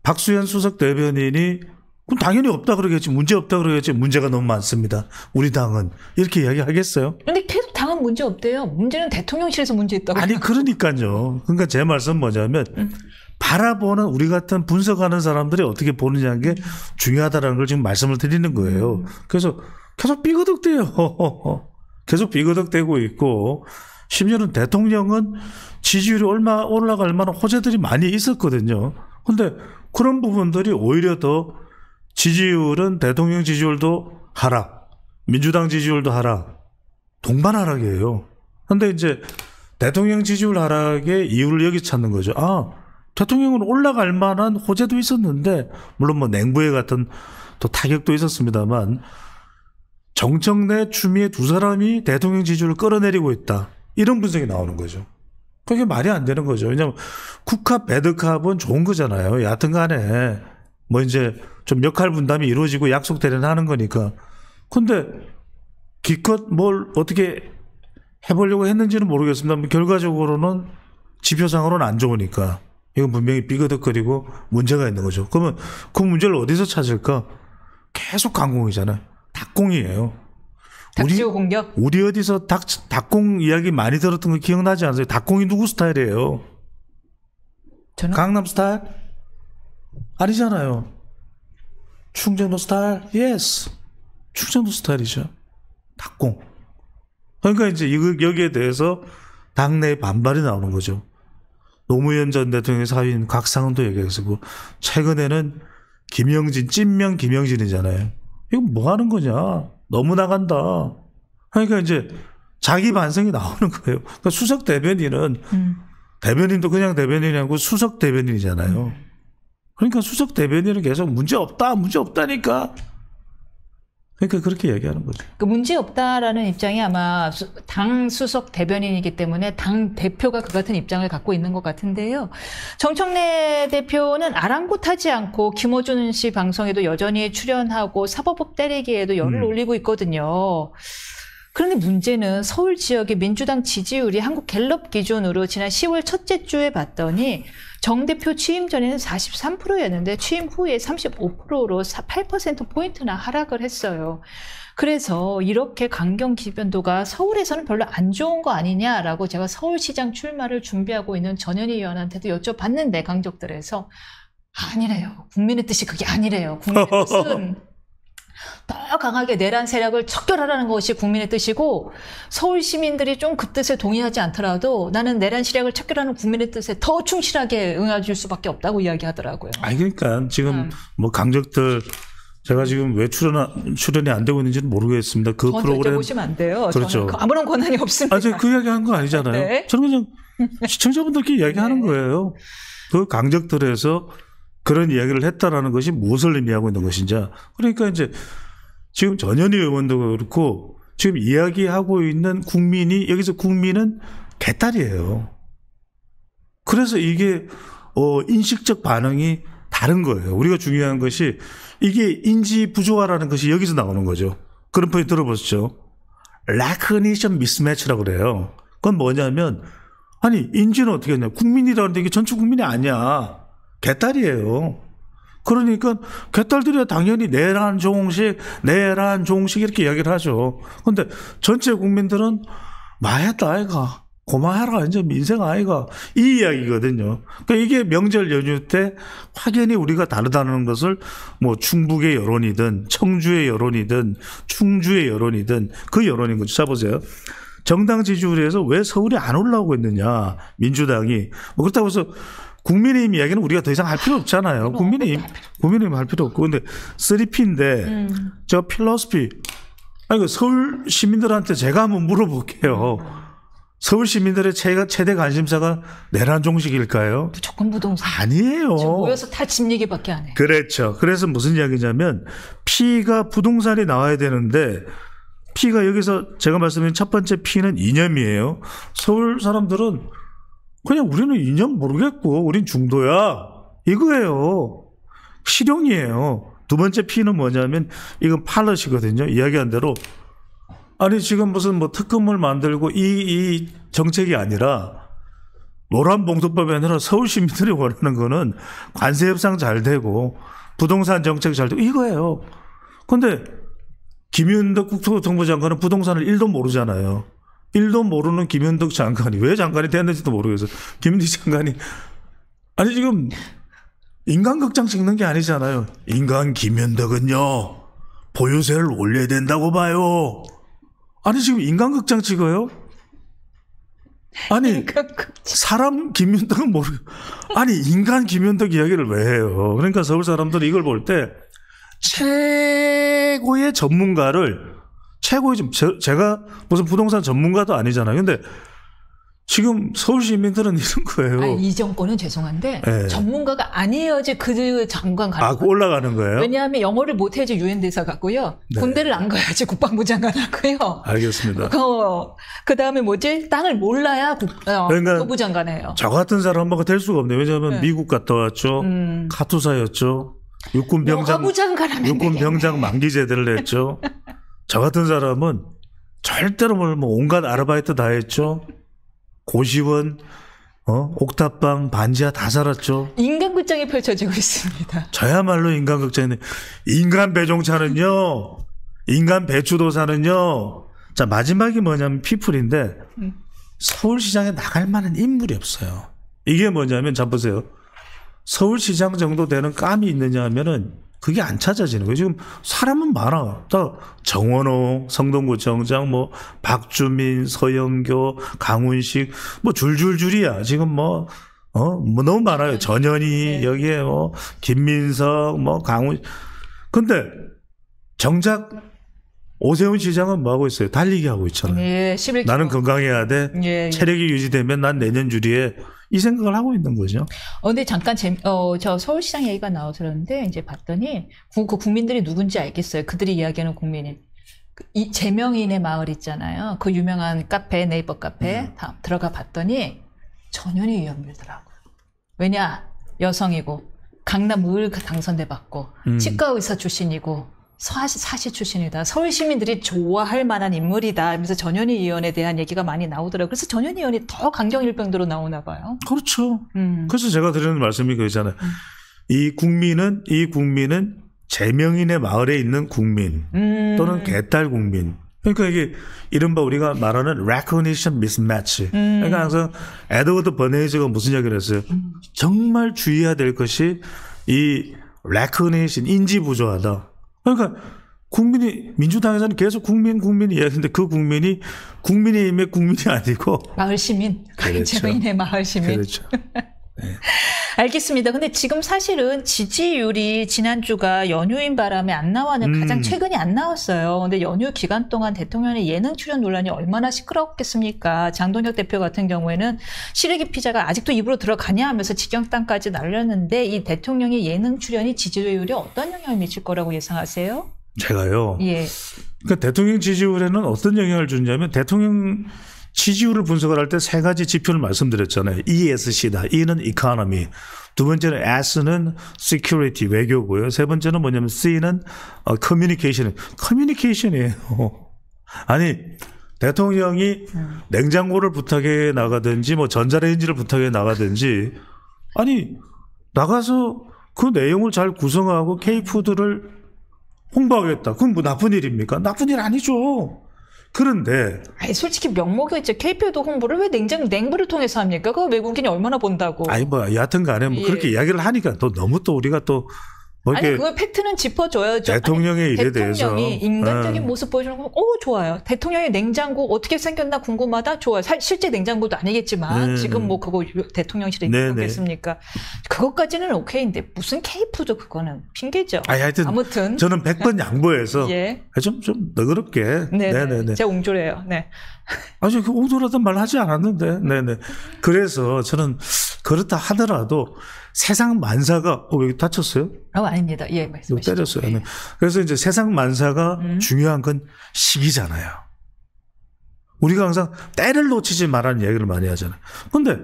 박수현 수석 대변인이 그럼 당연히 없다 그러겠지, 문제 없다 그러겠지, 문제가 너무 많습니다. 우리 당은 이렇게 이야기하겠어요? 근데 계속 당은 문제 없대요. 문제는 대통령실에서 문제 있다고. 아니 그러니까요. 그러니까 제 말씀은 뭐냐면 바라보는 우리 같은 분석하는 사람들이 어떻게 보느냐는 게 중요하다는 걸 지금 말씀을 드리는 거예요. 그래서 계속 삐그덕대요. 계속 삐그덕대고 있고, 심지어는 대통령은 지지율이 올라갈 만한 호재들이 많이 있었거든요. 근데 그런 부분들이 오히려 더 지지율은 대통령 지지율도 하락, 민주당 지지율도 하락, 동반 하락이에요. 근데 이제 대통령 지지율 하락의 이유를 여기 찾는 거죠. 대통령은 올라갈 만한 호재도 있었는데, 물론 뭐 냉부에 같은 또 타격도 있었습니다만, 정청래, 추미애 두 사람이 대통령 지지율을 끌어내리고 있다. 이런 분석이 나오는 거죠. 그게 말이 안 되는 거죠. 왜냐하면 굿캅, 배드캅은 좋은 거잖아요. 여하튼 간에 뭐 이제 좀 역할 분담이 이루어지고 약속 대련하는 거니까. 근데 기껏 뭘 어떻게 해보려고 했는지는 모르겠습니다. 결과적으로는 지표상으로는 안 좋으니까 이건 분명히 삐그덕거리고 문제가 있는 거죠. 그러면 그 문제를 어디서 찾을까? 계속 강공이잖아요. 닭공이에요. 닭지호 공격? 우리 어디서 닭공 이야기 많이 들었던 거 기억나지 않으세요? 닭공이 누구 스타일이에요? 저는 강남 스타일? 아니잖아요. 충청도 스타일? 예스. 충청도 스타일이죠. 닭공. 그러니까 이제 여기에 대해서 당내에 반발이 나오는 거죠. 노무현 전 대통령의 사위인 곽상은도 얘기했고, 최근에는 김영진, 찐명 김영진이잖아요. 이거 뭐 하는 거냐? 너무 나간다. 그러니까 이제 자기 반성이 나오는 거예요. 그러니까 수석 대변인은 대변인도 그냥 대변인이 아니고 수석 대변인이잖아요. 그러니까 수석 대변인은 계속 문제 없다니까. 그러니까 그렇게 얘기하는 거죠. 그 문제 없다라는 입장이 아마 당 수석 대변인이기 때문에 당 대표가 그 같은 입장을 갖고 있는 것 같은데요. 정청래 대표는 아랑곳하지 않고 김어준 씨 방송에도 여전히 출연하고 사법법 때리기에도 열을 올리고 있거든요. 그런데 문제는 서울 지역의 민주당 지지율이 한국 갤럽 기준으로 지난 10월 첫째 주에 봤더니 정 대표 취임 전에는 43%였는데 취임 후에 35%로 8%포인트나 하락을 했어요. 그래서 이렇게 강경 기변도가 서울에서는 별로 안 좋은 거 아니냐라고 제가 서울시장 출마를 준비하고 있는 전현희 의원한테도 여쭤봤는데 강적들에서 아니래요. 국민의 뜻이 그게 아니래요. 국민의 뜻은 더 강하게 내란 세력을 척결하라는 것이 국민의 뜻이고 서울 시민들이 좀 그 뜻에 동의하지 않더라도 나는 내란 세력을 척결하는 국민의 뜻에 더 충실하게 응해줄 수밖에 없다고 이야기하더라고요. 아니 그러니까 지금 뭐 강적들 제가 지금 왜 출연이 안 되고 있는지는 모르겠습니다. 그 프로그램 보시면 안 돼요. 그렇죠. 저는 아무런 권한이 없습니다. 제가 그 이야기한 거 아니잖아요. 네? 저는 그냥 시청자분들끼리 이야기하는 거예요. 그 강적들에서 그런 이야기를 했다라는 것이 무엇을 의미하고 있는 것인지. 그러니까 이제 지금 전현희 의원도 그렇고 지금 이야기하고 있는 국민이 여기서 국민은 개딸이에요. 그래서 이게 인식적 반응이 다른 거예요. 우리가 중요한 것이 이게 인지 부조화라는 것이 여기서 나오는 거죠. 그런 포인트 들어보시죠. recognition mismatch라고 그래요. 그건 뭐냐면 아니 인지는 어떻게 했냐. 국민이라는데 이게 전체 국민이 아니야. 개딸이에요. 그러니까 개딸들이 당연히 내란 종식 이렇게 이야기를 하죠. 그런데 전체 국민들은 마했다 아이가 고마해라 이제 민생 아이가 이 이야기거든요. 그러니까 이게 명절 연휴 때 확연히 우리가 다르다는 것을 뭐 충북의 여론이든 청주의 여론이든 충주의 여론이든 그 여론인 거죠. 자 보세요. 정당 지지율에서 왜 서울이 안 올라오고 있느냐. 민주당이 뭐 그렇다고 해서 국민의힘 이야기는 우리가 더 이상 할 필요 없잖아요. 국민의힘 할 필요 없고. 근데 3P인데 저 필로소피 아니 서울 시민들한테 제가 한번 물어볼게요. 서울 시민들의 최대 관심사가 내란 종식일까요? 무조건 부동산. 아니에요. 모여서 다 집 얘기밖에 안 해. 그렇죠. 그래서 무슨 이야기냐면 P가 부동산이 나와야 되는데 P가 여기서 제가 말씀드린 첫 번째 P는 이념이에요. 서울 사람들은 그냥 우리는 이념 모르겠고 우린 중도야 이거예요. 실용이에요. 두 번째 P는 뭐냐면 이건 팔럿이거든요. 이야기한 대로 아니 지금 무슨 뭐 특검을 만들고 이 정책이 아니라 노란봉투법이 아니라 서울 시민들이 원하는 거는 관세 협상 잘 되고 부동산 정책 잘 되고 이거예요. 그런데 김윤덕 국토교통부 장관은 부동산을 1도 모르잖아요. 1도 모르는 김윤덕 장관이 왜 장관이 됐는지도 모르겠어요. 김윤덕 장관이 아니 지금 인간극장 찍는 게 아니잖아요. 인간 김윤덕은요 보유세를 올려야 된다고 봐요. 아니 지금 인간극장 찍어요? 아니 사람 김윤덕은 모르. 아니 인간 김윤덕 이야기를 왜 해요? 그러니까 서울 사람들이 이걸 볼 때 최고의 전문가를 제가 무슨 부동산 전문가도 아니잖아요. 근데 지금 서울 시민들은 이런 거예요. 아니, 이 정권은 죄송한데 네. 전문가가 아니어야지 그 장관 가는 거예요. 올라가는 거예요? 왜냐하면 영어를 못해야지 유엔 대사 가고요. 네. 군대를 안 가야지 국방부 장관 하고요. 알겠습니다. 그 다음에 뭐지? 땅을 몰라야 그러니까 국토부 장관이에요. 저 같은 사람하고 될 수가 없네요. 왜냐하면 네. 미국 갔다 왔죠. 카투사였죠. 육군 영화부 장관 육군 병장 만기 제대를 했죠. 저 같은 사람은 절대로 뭐 온갖 아르바이트 다 했죠. 고시원, 옥탑방, 반지하 다 살았죠. 인간극장이 펼쳐지고 있습니다. 저야말로 인간극장이네. 인간 배종차는요. 인간 배추도사는요. 자, 마지막이 뭐냐면 피플인데 서울시장에 나갈 만한 인물이 없어요. 이게 뭐냐면 자 보세요. 서울시장 정도 되는 감이 있느냐 하면은 그게 안 찾아지는 거예요. 지금 사람은 많아. 다 정원호, 성동구청장, 뭐 박주민, 서영교, 강훈식, 뭐 줄줄줄이야. 지금 뭐 너무 많아요. 전현희 여기에 뭐 김민석, 뭐 강훈. 근데 정작 오세훈 시장은 뭐 하고 있어요? 달리기 하고 있잖아요. 예, 11km. 나는 건강해야 돼. 예. 체력이 유지되면 난 내년 주리에 이 생각을 하고 있는 거죠. 근데 잠깐 저 서울시장 얘기가 나와서 그러는데 이제 봤더니 그 국민들이 누군지 알겠어요. 그들이 이야기하는 국민이. 이 제명인의 마을 있잖아요. 그 유명한 카페, 네이버 카페 다 들어가 봤더니 전현희 의원이더라고요. 왜냐? 여성이고 강남 을 당선돼 봤고 치과 의사 출신이고 사시 출신이다. 서울 시민들이 좋아할 만한 인물이다. 하면서 전현희 의원에 대한 얘기가 많이 나오더라고요. 그래서 전현희 의원이 더 강경일병도로 나오나 봐요. 그렇죠. 그래서 제가 드리는 말씀이 그거잖아요. 이 국민은 제명인의 마을에 있는 국민 또는 개딸 국민. 그러니까 이게 이른바 우리가 말하는 recognition mismatch. 그러니까 항상 에드워드 버네이즈가 무슨 이야기를 했어요. 정말 주의해야 될 것이 이 recognition, 인지 부조하다. 그러니까 국민이 민주당에서는 계속 국민 이야기하는데 그 국민이 국민의힘의 국민이 아니고 마을 시민, 그렇죠. 제명인의 마을 시민. 그렇죠. 네. 알겠습니다. 근데 지금 사실은 지지율이 지난주가 연휴인 바람에 안 나와는 가장 최근이 안 나왔어요. 근데 연휴 기간 동안 대통령의 예능 출연 논란이 얼마나 시끄럽겠습니까? 장동혁 대표 같은 경우에는 시래기 피자가 아직도 입으로 들어가냐 하면서 직영탄까지 날렸는데 이 대통령의 예능 출연이 지지율에 어떤 영향을 미칠 거라고 예상하세요? 제가요. 예. 그러니까 대통령 지지율에는 어떤 영향을 주냐면 대통령 지지율을 분석을 할 때 세 가지 지표를 말씀드렸잖아요. ESC다. E는 economy. 두 번째는 S는 security, 외교고요. 세 번째는 뭐냐면 C는 communication. communication이에요. 아니 대통령이 냉장고를 부탁해 나가든지 뭐 전자레인지를 부탁해 나가든지 아니 나가서 그 내용을 잘 구성하고 K푸드를 홍보하겠다. 그건 뭐 나쁜 일입니까? 나쁜 일 아니죠. 그런데 아니 솔직히 명목이 있죠. KP도 홍보를 왜 냉부를 통해서 합니까? 그거 외국인이 얼마나 본다고. 아니 뭐 여하튼간에 뭐 예. 그렇게 이야기를 하니까 또 너무 또 우리가 또 뭐 아니 그걸 팩트는 짚어줘야죠. 대통령의 일에 대해서 대통령이 인간적인 모습 보여주는 거, 좋아요. 대통령의 냉장고 어떻게 생겼나 궁금하다, 좋아요. 실제 냉장고도 아니겠지만 지금 뭐 그거 대통령실에 있는 거겠습니까? 그것까지는 오케이인데 무슨 K푸드 그거는 핑계죠. 아니, 하여튼 아무튼 저는 100번 양보해서 예. 좀 너그럽게 네네. 제가 옹졸해요. 네. 아주 그 옹졸하단 말 하지 않았는데, 네네. 그래서 저는 그렇다 하더라도 세상 만사가 왜 다쳤어요? 아닙니다. 예, 말씀하시죠. 때렸어요. 예. 네. 그래서 이제 세상 만사가 중요한 건 시기잖아요. 우리가 항상 때를 놓치지 말라는 얘기를 많이 하잖아요. 근데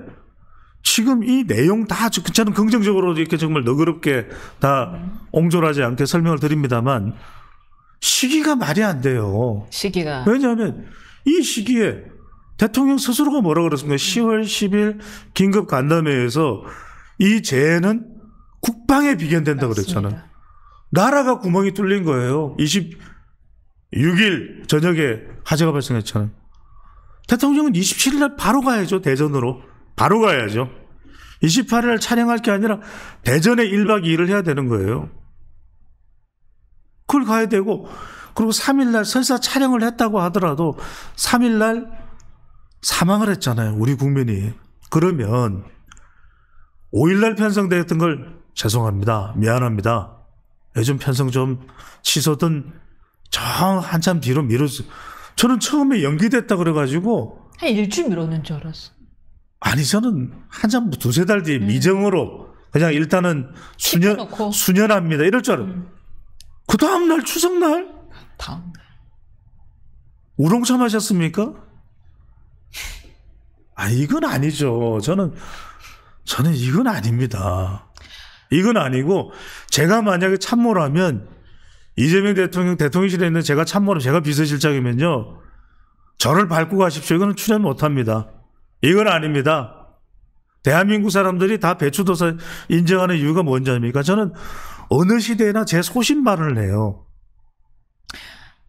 지금 이 내용 다 저는 긍정적으로 이렇게 정말 너그럽게 다 옹졸하지 않게 설명을 드립니다만 시기가 말이 안 돼요. 시기가. 왜냐하면 이 시기에 대통령 스스로가 뭐라고 그랬습니까? 10월 10일 긴급 간담회에서 이 재해는 국방에 비견된다 그랬잖아요. 나라가 구멍이 뚫린 거예요. 26일 저녁에 화재가 발생했잖아요. 대통령은 27일 날 바로 가야죠. 대전으로. 바로 가야죠. 28일 날 촬영할 게 아니라 대전에 1박 2일을 해야 되는 거예요. 그걸 가야 되고 그리고 3일 날 설사 촬영을 했다고 하더라도 3일 날 사망을 했잖아요. 우리 국민이. 그러면 5일 날 편성되었던 걸 죄송합니다. 미안합니다. 요즘 편성 좀 취소든 저 한참 뒤로 미뤘어요. 저는 처음에 연기됐다 그래가지고 한 일주일 미뤘는 줄 알았어. 아니 저는 한참 두세 달 뒤에 미정으로 그냥 일단은 수년합니다. 이럴 줄 알아요. 그 다음날 추석날 다음 우롱차 마셨습니까? 아 이건 아니죠. 저는 이건 아닙니다. 이건 아니고 제가 만약에 참모라면 이재명 대통령실에 있는 제가 참모로 제가 비서실장이면요. 저를 밟고 가십시오. 이거는 출연 못합니다. 이건 아닙니다. 대한민국 사람들이 다 배추도사 인정하는 이유가 뭔지 아닙니까? 저는 어느 시대에나 제 소신 발언을 해요.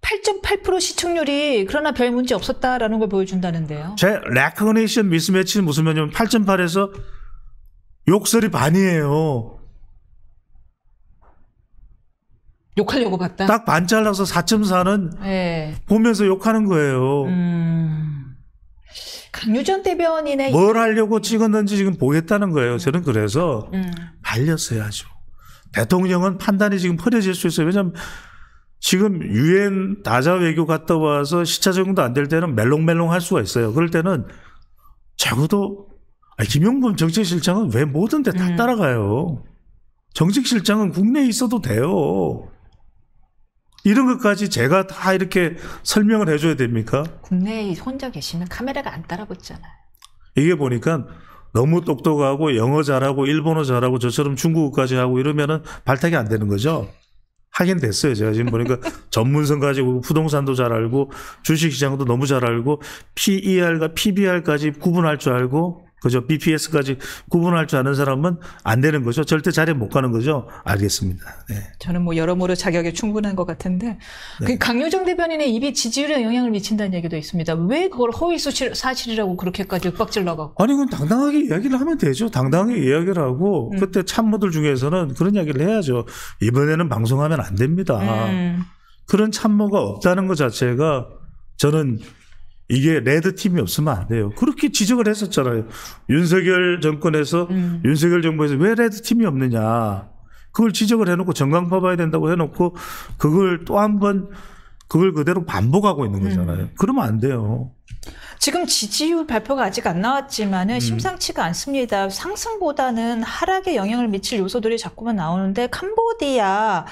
8.8% 시청률이 그러나 별 문제 없었다라는 걸 보여준다는데요. 제 레코니션 미스매치는 무슨 말이냐면 8.8에서 욕설이 반이에요. 욕하려고 봤다? 딱 반 잘라서 4.4는 네. 보면서 욕하는 거예요. 강유전 대변인의 뭘 하려고 찍었는지 지금 보겠다는 거예요. 저는 그래서 말렸어야죠. 대통령은 판단이 지금 흐려질 수 있어요. 왜냐하면 지금 유엔 다자 외교 갔다 와서 시차 적응도 안 될 때는 멜롱멜롱 할 수가 있어요. 그럴 때는 적어도 김용범 정책실장은 왜 모든 데 다 따라가요. 정책실장은 국내에 있어도 돼요. 이런 것까지 제가 다 이렇게 설명을 해줘야 됩니까? 국내에 혼자 계시면 카메라가 안 따라붙잖아요. 이게 보니까 너무 똑똑하고 영어 잘하고 일본어 잘하고 저처럼 중국어까지 하고 이러면은 발탁이 안 되는 거죠. 하긴 됐어요. 제가 지금 보니까 전문성 가지고 부동산도 잘 알고 주식시장도 너무 잘 알고 PER과 PBR까지 구분할 줄 알고 그죠? BPS까지 구분할 줄 아는 사람은 안 되는 거죠. 절대 자리에 못 가는 거죠. 알겠습니다. 네. 저는 뭐 여러모로 자격이 충분한 것 같은데 그 강효정 대변인의 입이 지지율에 영향을 미친다는 얘기도 있습니다. 왜 그걸 허위 사실이라고 그렇게까지 윽박질러갖고? 아니 그건 당당하게 이야기를 하면 되죠. 당당하게 이야기를 하고 그때 참모들 중에서는 그런 이야기를 해야죠. 이번에는 방송하면 안 됩니다. 그런 참모가 없다는 것 자체가 저는 이게 레드팀이 없으면 안 돼요. 그렇게 지적을 했었잖아요. 윤석열 정권에서 윤석열 정부에서 왜 레드팀이 없느냐. 그걸 지적을 해놓고 전광파 봐야 된다고 해놓고 그걸 또 한 번 그걸 그대로 반복하고 있는 거잖아요. 그러면 안 돼요. 지금 지지율 발표가 아직 안 나왔지만은 심상치가 않습니다. 상승보다는 하락에 영향을 미칠 요소들이 자꾸만 나오는데 캄보디아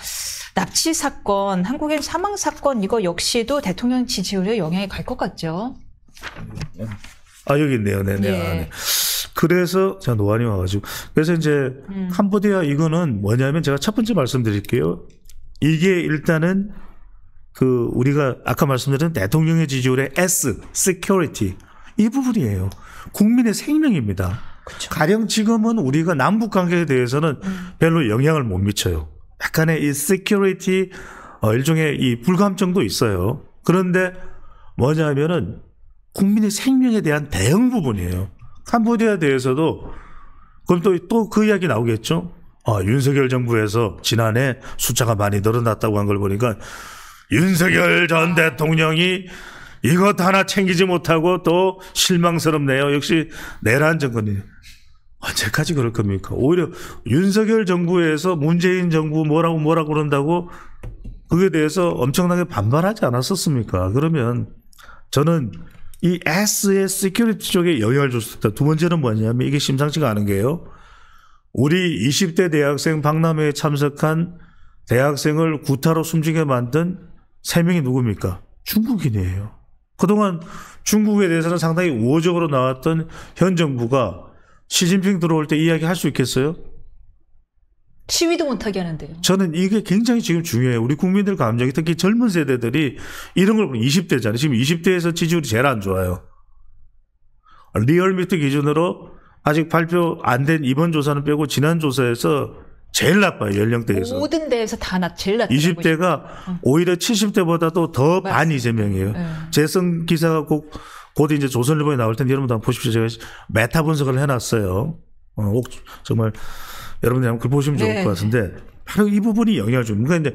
납치 사건, 한국인 사망 사건 이거 역시도 대통령 지지율에 영향이 갈 것 같죠? 아 여기 있네요. 네네. 예. 아, 네. 그래서 제가 노안이 와가지고 그래서 이제 캄보디아 이거는 뭐냐면 제가 첫 번째 말씀드릴게요. 이게 일단은 그 우리가 아까 말씀드린 대통령의 지지율의 S, security 이 부분이에요. 국민의 생명입니다. 그쵸. 가령 지금은 우리가 남북 관계에 대해서는 별로 영향을 못 미쳐요. 약간의 이 security 일종의 이 불감증도 있어요. 그런데 뭐냐면은 국민의 생명에 대한 대응 부분이에요. 캄보디아에 대해서도 그럼 또 그 이야기 나오겠죠. 윤석열 정부에서 지난해 숫자가 많이 늘어났다고 한 걸 보니까 윤석열 전 대통령이 이것 하나 챙기지 못하고 또 실망스럽네요. 역시 내란 정권이 언제까지 그럴 겁니까? 오히려 윤석열 정부에서 문재인 정부 뭐라고 그런다고 그에 대해서 엄청나게 반발하지 않았었습니까? 그러면 저는 이 S의 시큐리티 쪽에 영향을 줄 수 있다. 두 번째는 뭐냐면 이게 심상치가 않은 게요. 우리 20대 대학생 박람회에 참석한 대학생을 구타로 숨지게 만든 3명이 누굽니까? 중국인이에요. 그동안 중국에 대해서는 상당히 우호적으로 나왔던 현 정부가 시진핑 들어올 때 이야기 할 수 있겠어요? 시위도 못하게 하는데요. 저는 이게 굉장히 지금 중요해요. 우리 국민들 감정이 특히 젊은 세대들이 이런 걸 20대잖아요. 지금 20대에서 지지율이 제일 안 좋아요. 리얼미터 기준으로 아직 발표 안 된 이번 조사는 빼고 지난 조사에서 제일 나빠요. 연령대에서. 모든 데에서 다 제일 낮다. 20대가 오히려 70대보다도 더 반이재명이에요. 재성 기사가 곧 이제 조선일보에 나올 텐데 여러분도 한번 보십시오. 제가 메타 분석을 해놨어요. 정말 여러분들 한번 그걸 보시면 좋을 것 같은데 바로 이 부분이 영향을 줍니다. 그러니까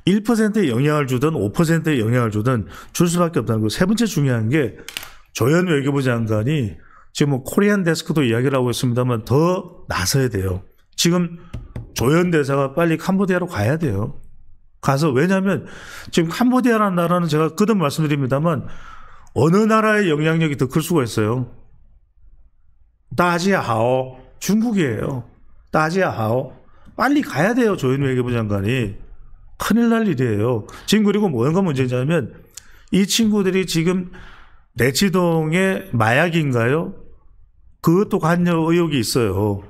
이제 1%의 영향을 주든 5%의 영향을 주든 줄 수밖에 없다는 거. 세 번째 중요한 게 조현 외교부 장관이 지금 뭐 코리안 데스크도 이야기를 하고 있습니다만 더 나서야 돼요. 지금 조현 대사가 빨리 캄보디아로 가야 돼요. 가서 왜냐하면 지금 캄보디아라는 나라는 제가 거듭 말씀드립니다만 어느 나라의 영향력이 더 클 수가 있어요. 따지하오. 중국이에요. 따지하오. 빨리 가야 돼요. 조현우 외교부 장관이. 큰일 날 일이에요. 지금 그리고 뭐가 문제냐면 이 친구들이 지금 내치동의 마약인가요? 그것도 관여 의혹이 있어요.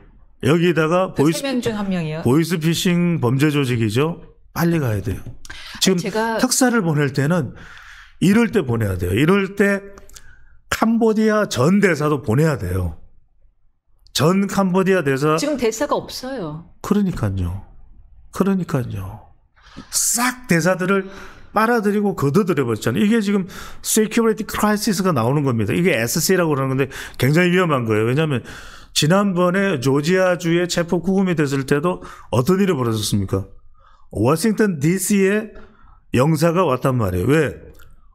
여기다가 그 3명 중 1명이요. 보이스피싱 범죄 조직이죠. 빨리 가야 돼요. 지금 특사를 보낼 때는 이럴 때 보내야 돼요. 이럴 때 캄보디아 전 대사도 보내야 돼요. 전 캄보디아 대사. 지금 대사가 없어요. 그러니까요. 싹 대사들을 빨아들이고 걷어들여버렸잖아요. 이게 지금 Security Crisis가 나오는 겁니다. 이게 SC라고 그러는 건데 굉장히 위험한 거예요. 왜냐하면 지난번에 조지아주에 체포 구금이 됐을 때도 어떤 일이 벌어졌습니까? 워싱턴 DC에 영사가 왔단 말이에요. 왜?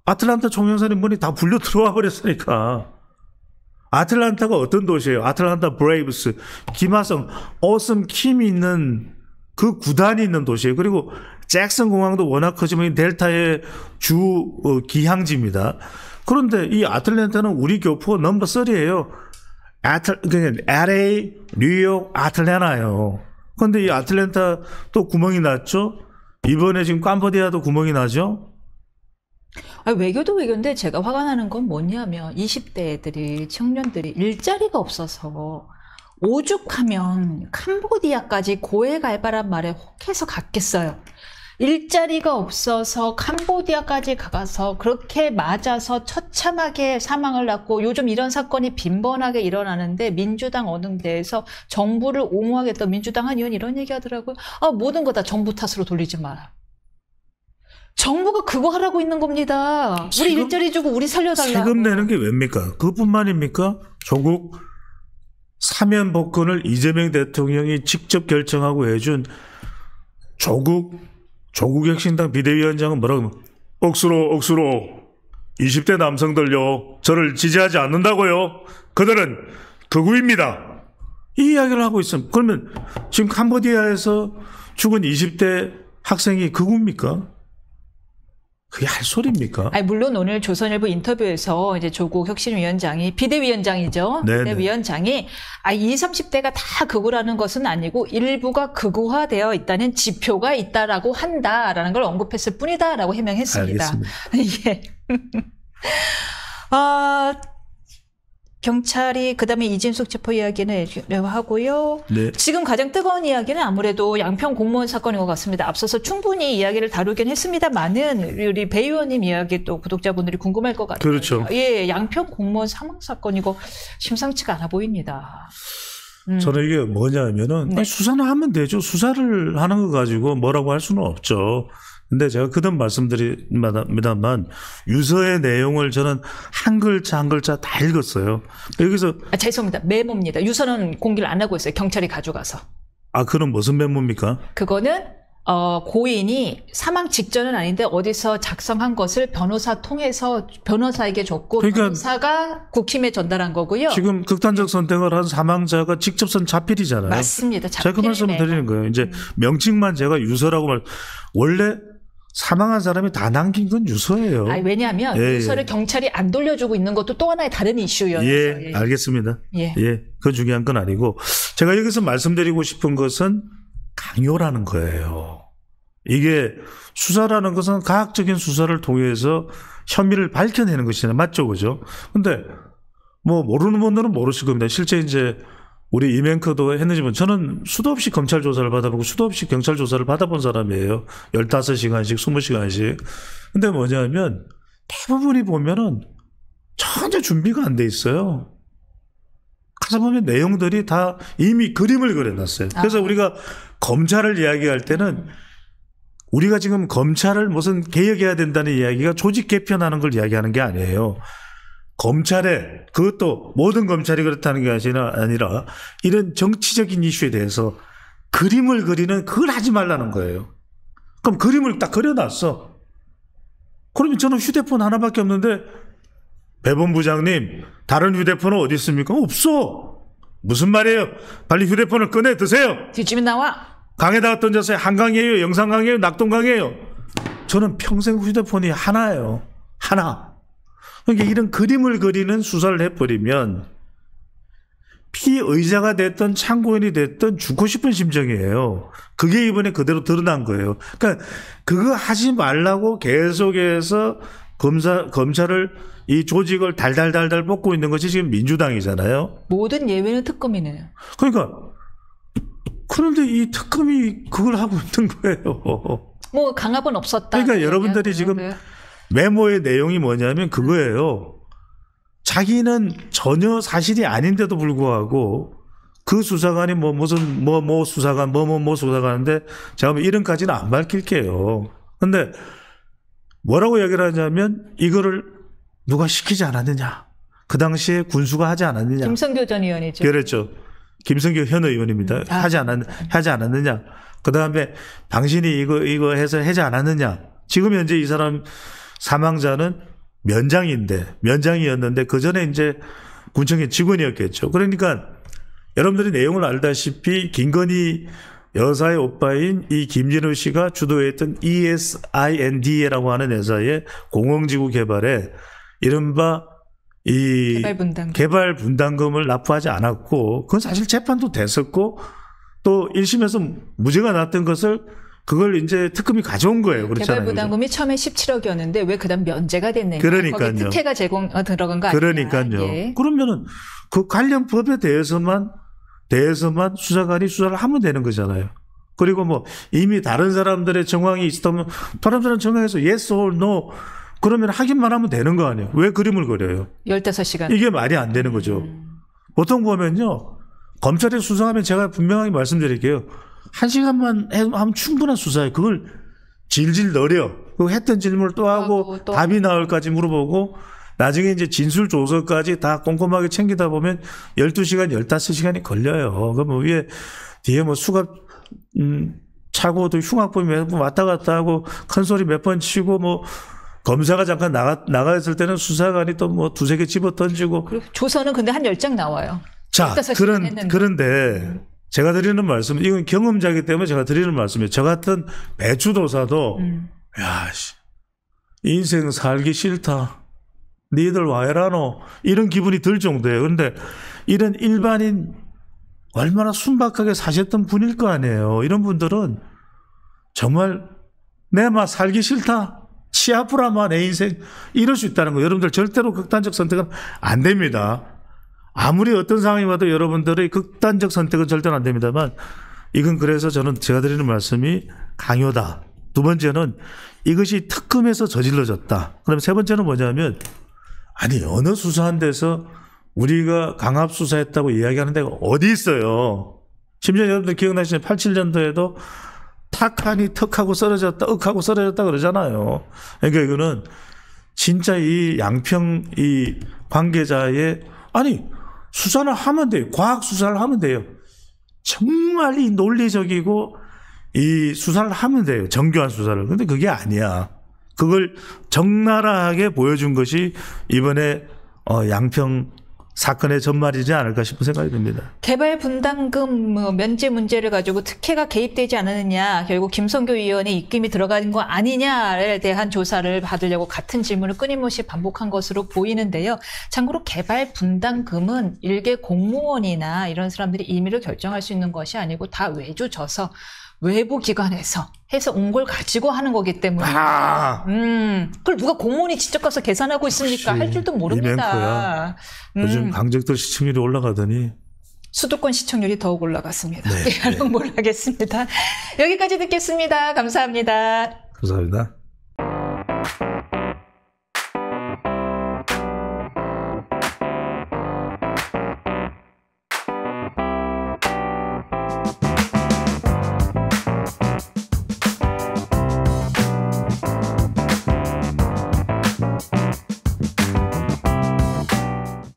아틀란타 총영사님 문이 다 불려 들어와 버렸으니까. 아틀란타가 어떤 도시예요? 아틀란타 브레이브스, 김하성, 어슴 킴이 있는 그 구단이 있는 도시예요. 그리고 잭슨 공항도 워낙 커지면 델타의 주 기항지입니다. 그런데 이 아틀란타는 우리 교포 넘버 3예요. LA, 뉴욕, 아틀란타예요. 그런데 이 아틀란타 또 구멍이 났죠. 이번에 지금 캄보디아도 구멍이 나죠. 외교도 외교인데 제가 화가 나는 건 뭐냐면 20대 애들이, 청년들이 일자리가 없어서 오죽하면 캄보디아까지 고해 갈 바란 말에 혹해서 갔겠어요. 일자리가 없어서 캄보디아까지 가서 그렇게 맞아서 처참하게 사망을 났고, 요즘 이런 사건이 빈번하게 일어나는데 민주당 어느 데에서 정부를 옹호하겠다 민주당 한 의원 이런 얘기 하더라고요. 모든 거 다 정부 탓으로 돌리지 마라. 정부가 그거 하라고 있는 겁니다. 우리 일자리 주고 우리 살려달라고. 세금 내는 게 왜입니까? 그뿐만입니까? 조국 사면 복권을 이재명 대통령이 직접 결정하고 해준 조국 혁신당 비대위원장은 뭐라고 하면 억수로 20대 남성들요 저를 지지하지 않는다고요. 그들은 극우입니다. 이 이야기를 하고 있습니다. 그러면 지금 캄보디아에서 죽은 20대 학생이 극우입니까? 그게 할 소리입니까? 물론 오늘 조선일보 인터뷰에서 이제 조국 혁신위원장이, 비대위원장이죠. 비대위원장이 20, 30대가 다 극우라는 것은 아니고 일부가 극우화되어 있다는 지표가 있다라고 한다라는 걸 언급했을 뿐이다라고 해명했습니다. 알겠습니다. 예. 경찰이 그다음에 이진숙 체포 이야기는 하고요. 네. 지금 가장 뜨거운 이야기는 아무래도 양평 공무원 사건인 것 같습니다. 앞서서 충분히 이야기를 다루긴 했습니다만은 우리 배 의원님 이야기 또 구독자분들이 궁금할 것 같아요. 그렇죠. 예, 양평 공무원 사망 사건 이거 심상치가 않아 보입니다. 저는 이게 뭐냐면은 수사는 하면 되죠. 수사를 하는 거 가지고 뭐라고 할 수는 없죠. 근데 제가 그전 말씀드립니다만 유서의 내용을 저는 한 글자 한 글자 다 읽었어요. 여기서 죄송합니다. 메모입니다. 유서는 공개를 안 하고 있어요. 경찰이 가져가서. 그럼 무슨 메모입니까? 그거는 고인이 사망 직전은 아닌데 어디서 작성한 것을 변호사 통해서 변호사에게 줬고, 그러니까 변호사가 국힘에 전달한 거고요. 지금 극단적 선택을 한 사망자가 직접 쓴 자필이잖아요. 맞습니다. 제가 그 말씀을 드리는 거예요. 이제 명칭만 제가 유서라고 원래 사망한 사람이 다 남긴 건 유서예요. 왜냐하면 유서를 경찰이 안 돌려주고 있는 것도 또 하나의 다른 이슈였어요. 예, 알겠습니다. 그건 중요한 건 아니고 제가 여기서 말씀드리고 싶은 것은 강요라는 거예요. 이게 수사라는 것은 과학적인 수사를 통해서 혐의를 밝혀내는 것이잖아요. 맞죠? 그죠? 근데 모르는 분들은 모르실 겁니다. 실제 이제 우리 이맹커도 했는지만 저는 수도 없이 검찰 조사를 받아보고 수도 없이 경찰 조사를 받아본 사람이에요. 15시간씩 20시간씩. 근데 뭐냐면 대부분이 보면은 전혀 준비가 안 돼 있어요. 가서 보면 내용들이 다 이미 그림을 그려놨어요. 그래서 우리가 검찰을 이야기할 때는 우리가 지금 검찰을 무슨 개혁해야 된다는 이야기가 조직 개편하는 걸 이야기하는 게 아니에요. 검찰에, 그것도 모든 검찰이 그렇다는 게 아니라 이런 정치적인 이슈에 대해서 그림을 그리는 그걸 하지 말라는 거예요. 그럼 그림을 딱 그려놨어. 그러면 저는 휴대폰 하나밖에 없는데 배본부장님 다른 휴대폰은 어디 있습니까? 없어. 무슨 말이에요? 빨리 휴대폰을 꺼내 드세요. 뒷집에 나와. 강에다가 던졌어요. 한강이에요? 영산강이에요? 낙동강이에요? 저는 평생 휴대폰이 하나예요. 하나. 그러니까 이런 그림을 그리는 수사를 해버리면 피의자가 됐든 참고인이 됐든 죽고 싶은 심정이에요. 그게 이번에 그대로 드러난 거예요. 그러니까 그거 하지 말라고 계속해서 검찰을 이 조직을 달달달달 뽑고 있는 것이 지금 민주당이잖아요. 모든 예외는 특검이네요. 그러니까 그런데 이 특검이 그걸 하고 있는 거예요. 뭐 강압은 없었다. 그러니까 여러분들이 지금 메모의 내용이 뭐냐면 그거예요. 자기는 전혀 사실이 아닌데도 불구하고 그 수사관이 무슨 수사관 수사관인데 제가 이름까지는 안 밝힐게요. 근데 뭐라고 얘기를 하냐면 이거를 누가 시키지 않았느냐. 그 당시에 군수가 하지 않았느냐. 김성교 전 의원이죠. 그랬죠. 김성교 현 의원입니다. 하지 않았느냐. 그 다음에 당신이 이거 해서 하지 않았느냐. 지금 현재 이 사람 사망자는 면장이었는데 그 전에 이제 군청의 직원이었겠죠. 그러니까 여러분들이 내용을 알다시피 김건희 여사의 오빠인 이 김진우 씨가 주도했던 ESIND라고 하는 회사의 공영지구 개발에 이른바 이 개발 분담금을 납부하지 않았고 그건 사실 재판도 됐었고 또 1심에서 무죄가 났던 것을 그걸 이제 특검이 가져온 거예요. 그렇잖아요. 개발 부담금이 처음에 17억이었는데 왜 그다음 면제가 됐느냐. 그러니까요. 거기 특혜가 들어간 거 아니냐. 그러니까요. 예. 그러면은 그 관련 법에 대해서만 수사관이 수사를 하면 되는 거잖아요. 그리고 뭐 이미 다른 사람들의 정황이 있었다면 다른 사람 정황에서 yes or no 그러면 확인만 하면 되는 거 아니에요. 왜 그림을 그려요? 15시간. 이게 말이 안 되는 거죠. 보통 보면요. 검찰이 수사하면 제가 분명하게 말씀드릴게요. 1시간만 하면 충분한 수사예요. 그걸 질질 넣으려. 그 했던 질문을 또 하고 답이 나올까지 물어보고 나중에 이제 진술 조서까지 다 꼼꼼하게 챙기다 보면 12시간, 15시간이 걸려요. 그럼 위에 뒤에 수갑 차고 또 흉악범이 몇 번 왔다 갔다 하고 큰 소리 몇 번 치고 검사가 잠깐 나가 있을 때는 수사관이 또 두세 개 집어 던지고. 조서는 근데 한 10장 나와요. 자, 그런데 제가 드리는 말씀, 이건 경험자이기 때문에 제가 드리는 말씀이에요. 저 같은 배추도사도, 야, 인생 살기 싫다. 니들 와이라노. 이런 기분이 들 정도예요. 그런데 이런 일반인 얼마나 순박하게 사셨던 분일 거 아니에요. 이런 분들은 정말 내 막 살기 싫다. 치아프라마 내 인생. 이럴 수 있다는 거예요. 여러분들 절대로 극단적 선택은 안 됩니다. 아무리 어떤 상황이 와도 여러분들의 극단적 선택은 절대로 안 됩니다만 이건 그래서 제가 드리는 말씀이 강요다. 두 번째는 이것이 특검에서 저질러졌다. 그럼 세 번째는 뭐냐면 아니 어느 수사한 데서 우리가 강압 수사했다고 이야기하는 데가 어디 있어요. 심지어 여러분들 기억나시죠? 87년도에도 탁하니 턱하고 쓰러졌다 억하고 쓰러졌다 그러잖아요. 그러니까 이거는 진짜 이 양평 이 관계자의 아니 수사를 하면 돼요. 과학 수사를 하면 돼요. 정말 이 논리적이고 이 수사를 하면 돼요. 정교한 수사를. 그런데 그게 아니야. 그걸 적나라하게 보여준 것이 이번에 양평 사건의 전말이지 않을까 싶은 생각이 듭니다. 개발 분담금 면제 문제를 가지고 특혜가 개입되지 않았느냐, 결국 김성교 의원의 입김이 들어간 거 아니냐에 대한 조사를 받으려고 같은 질문을 끊임없이 반복한 것으로 보이는데요. 참고로 개발 분담금은 일개 공무원이나 이런 사람들이 임의로 결정할 수 있는 것이 아니고 다 외주져서 외부 기관에서 해서 온 걸 가지고 하는 거기 때문에 그걸 누가 공무원이 직접 가서 계산하고 있습니까? 할 줄도 모릅니다. 요즘 강적들 시청률이 올라가더니 수도권 시청률이 더욱 올라갔습니다. 네. 홍보를 하겠습니다. 여기까지 듣겠습니다. 감사합니다. 감사합니다.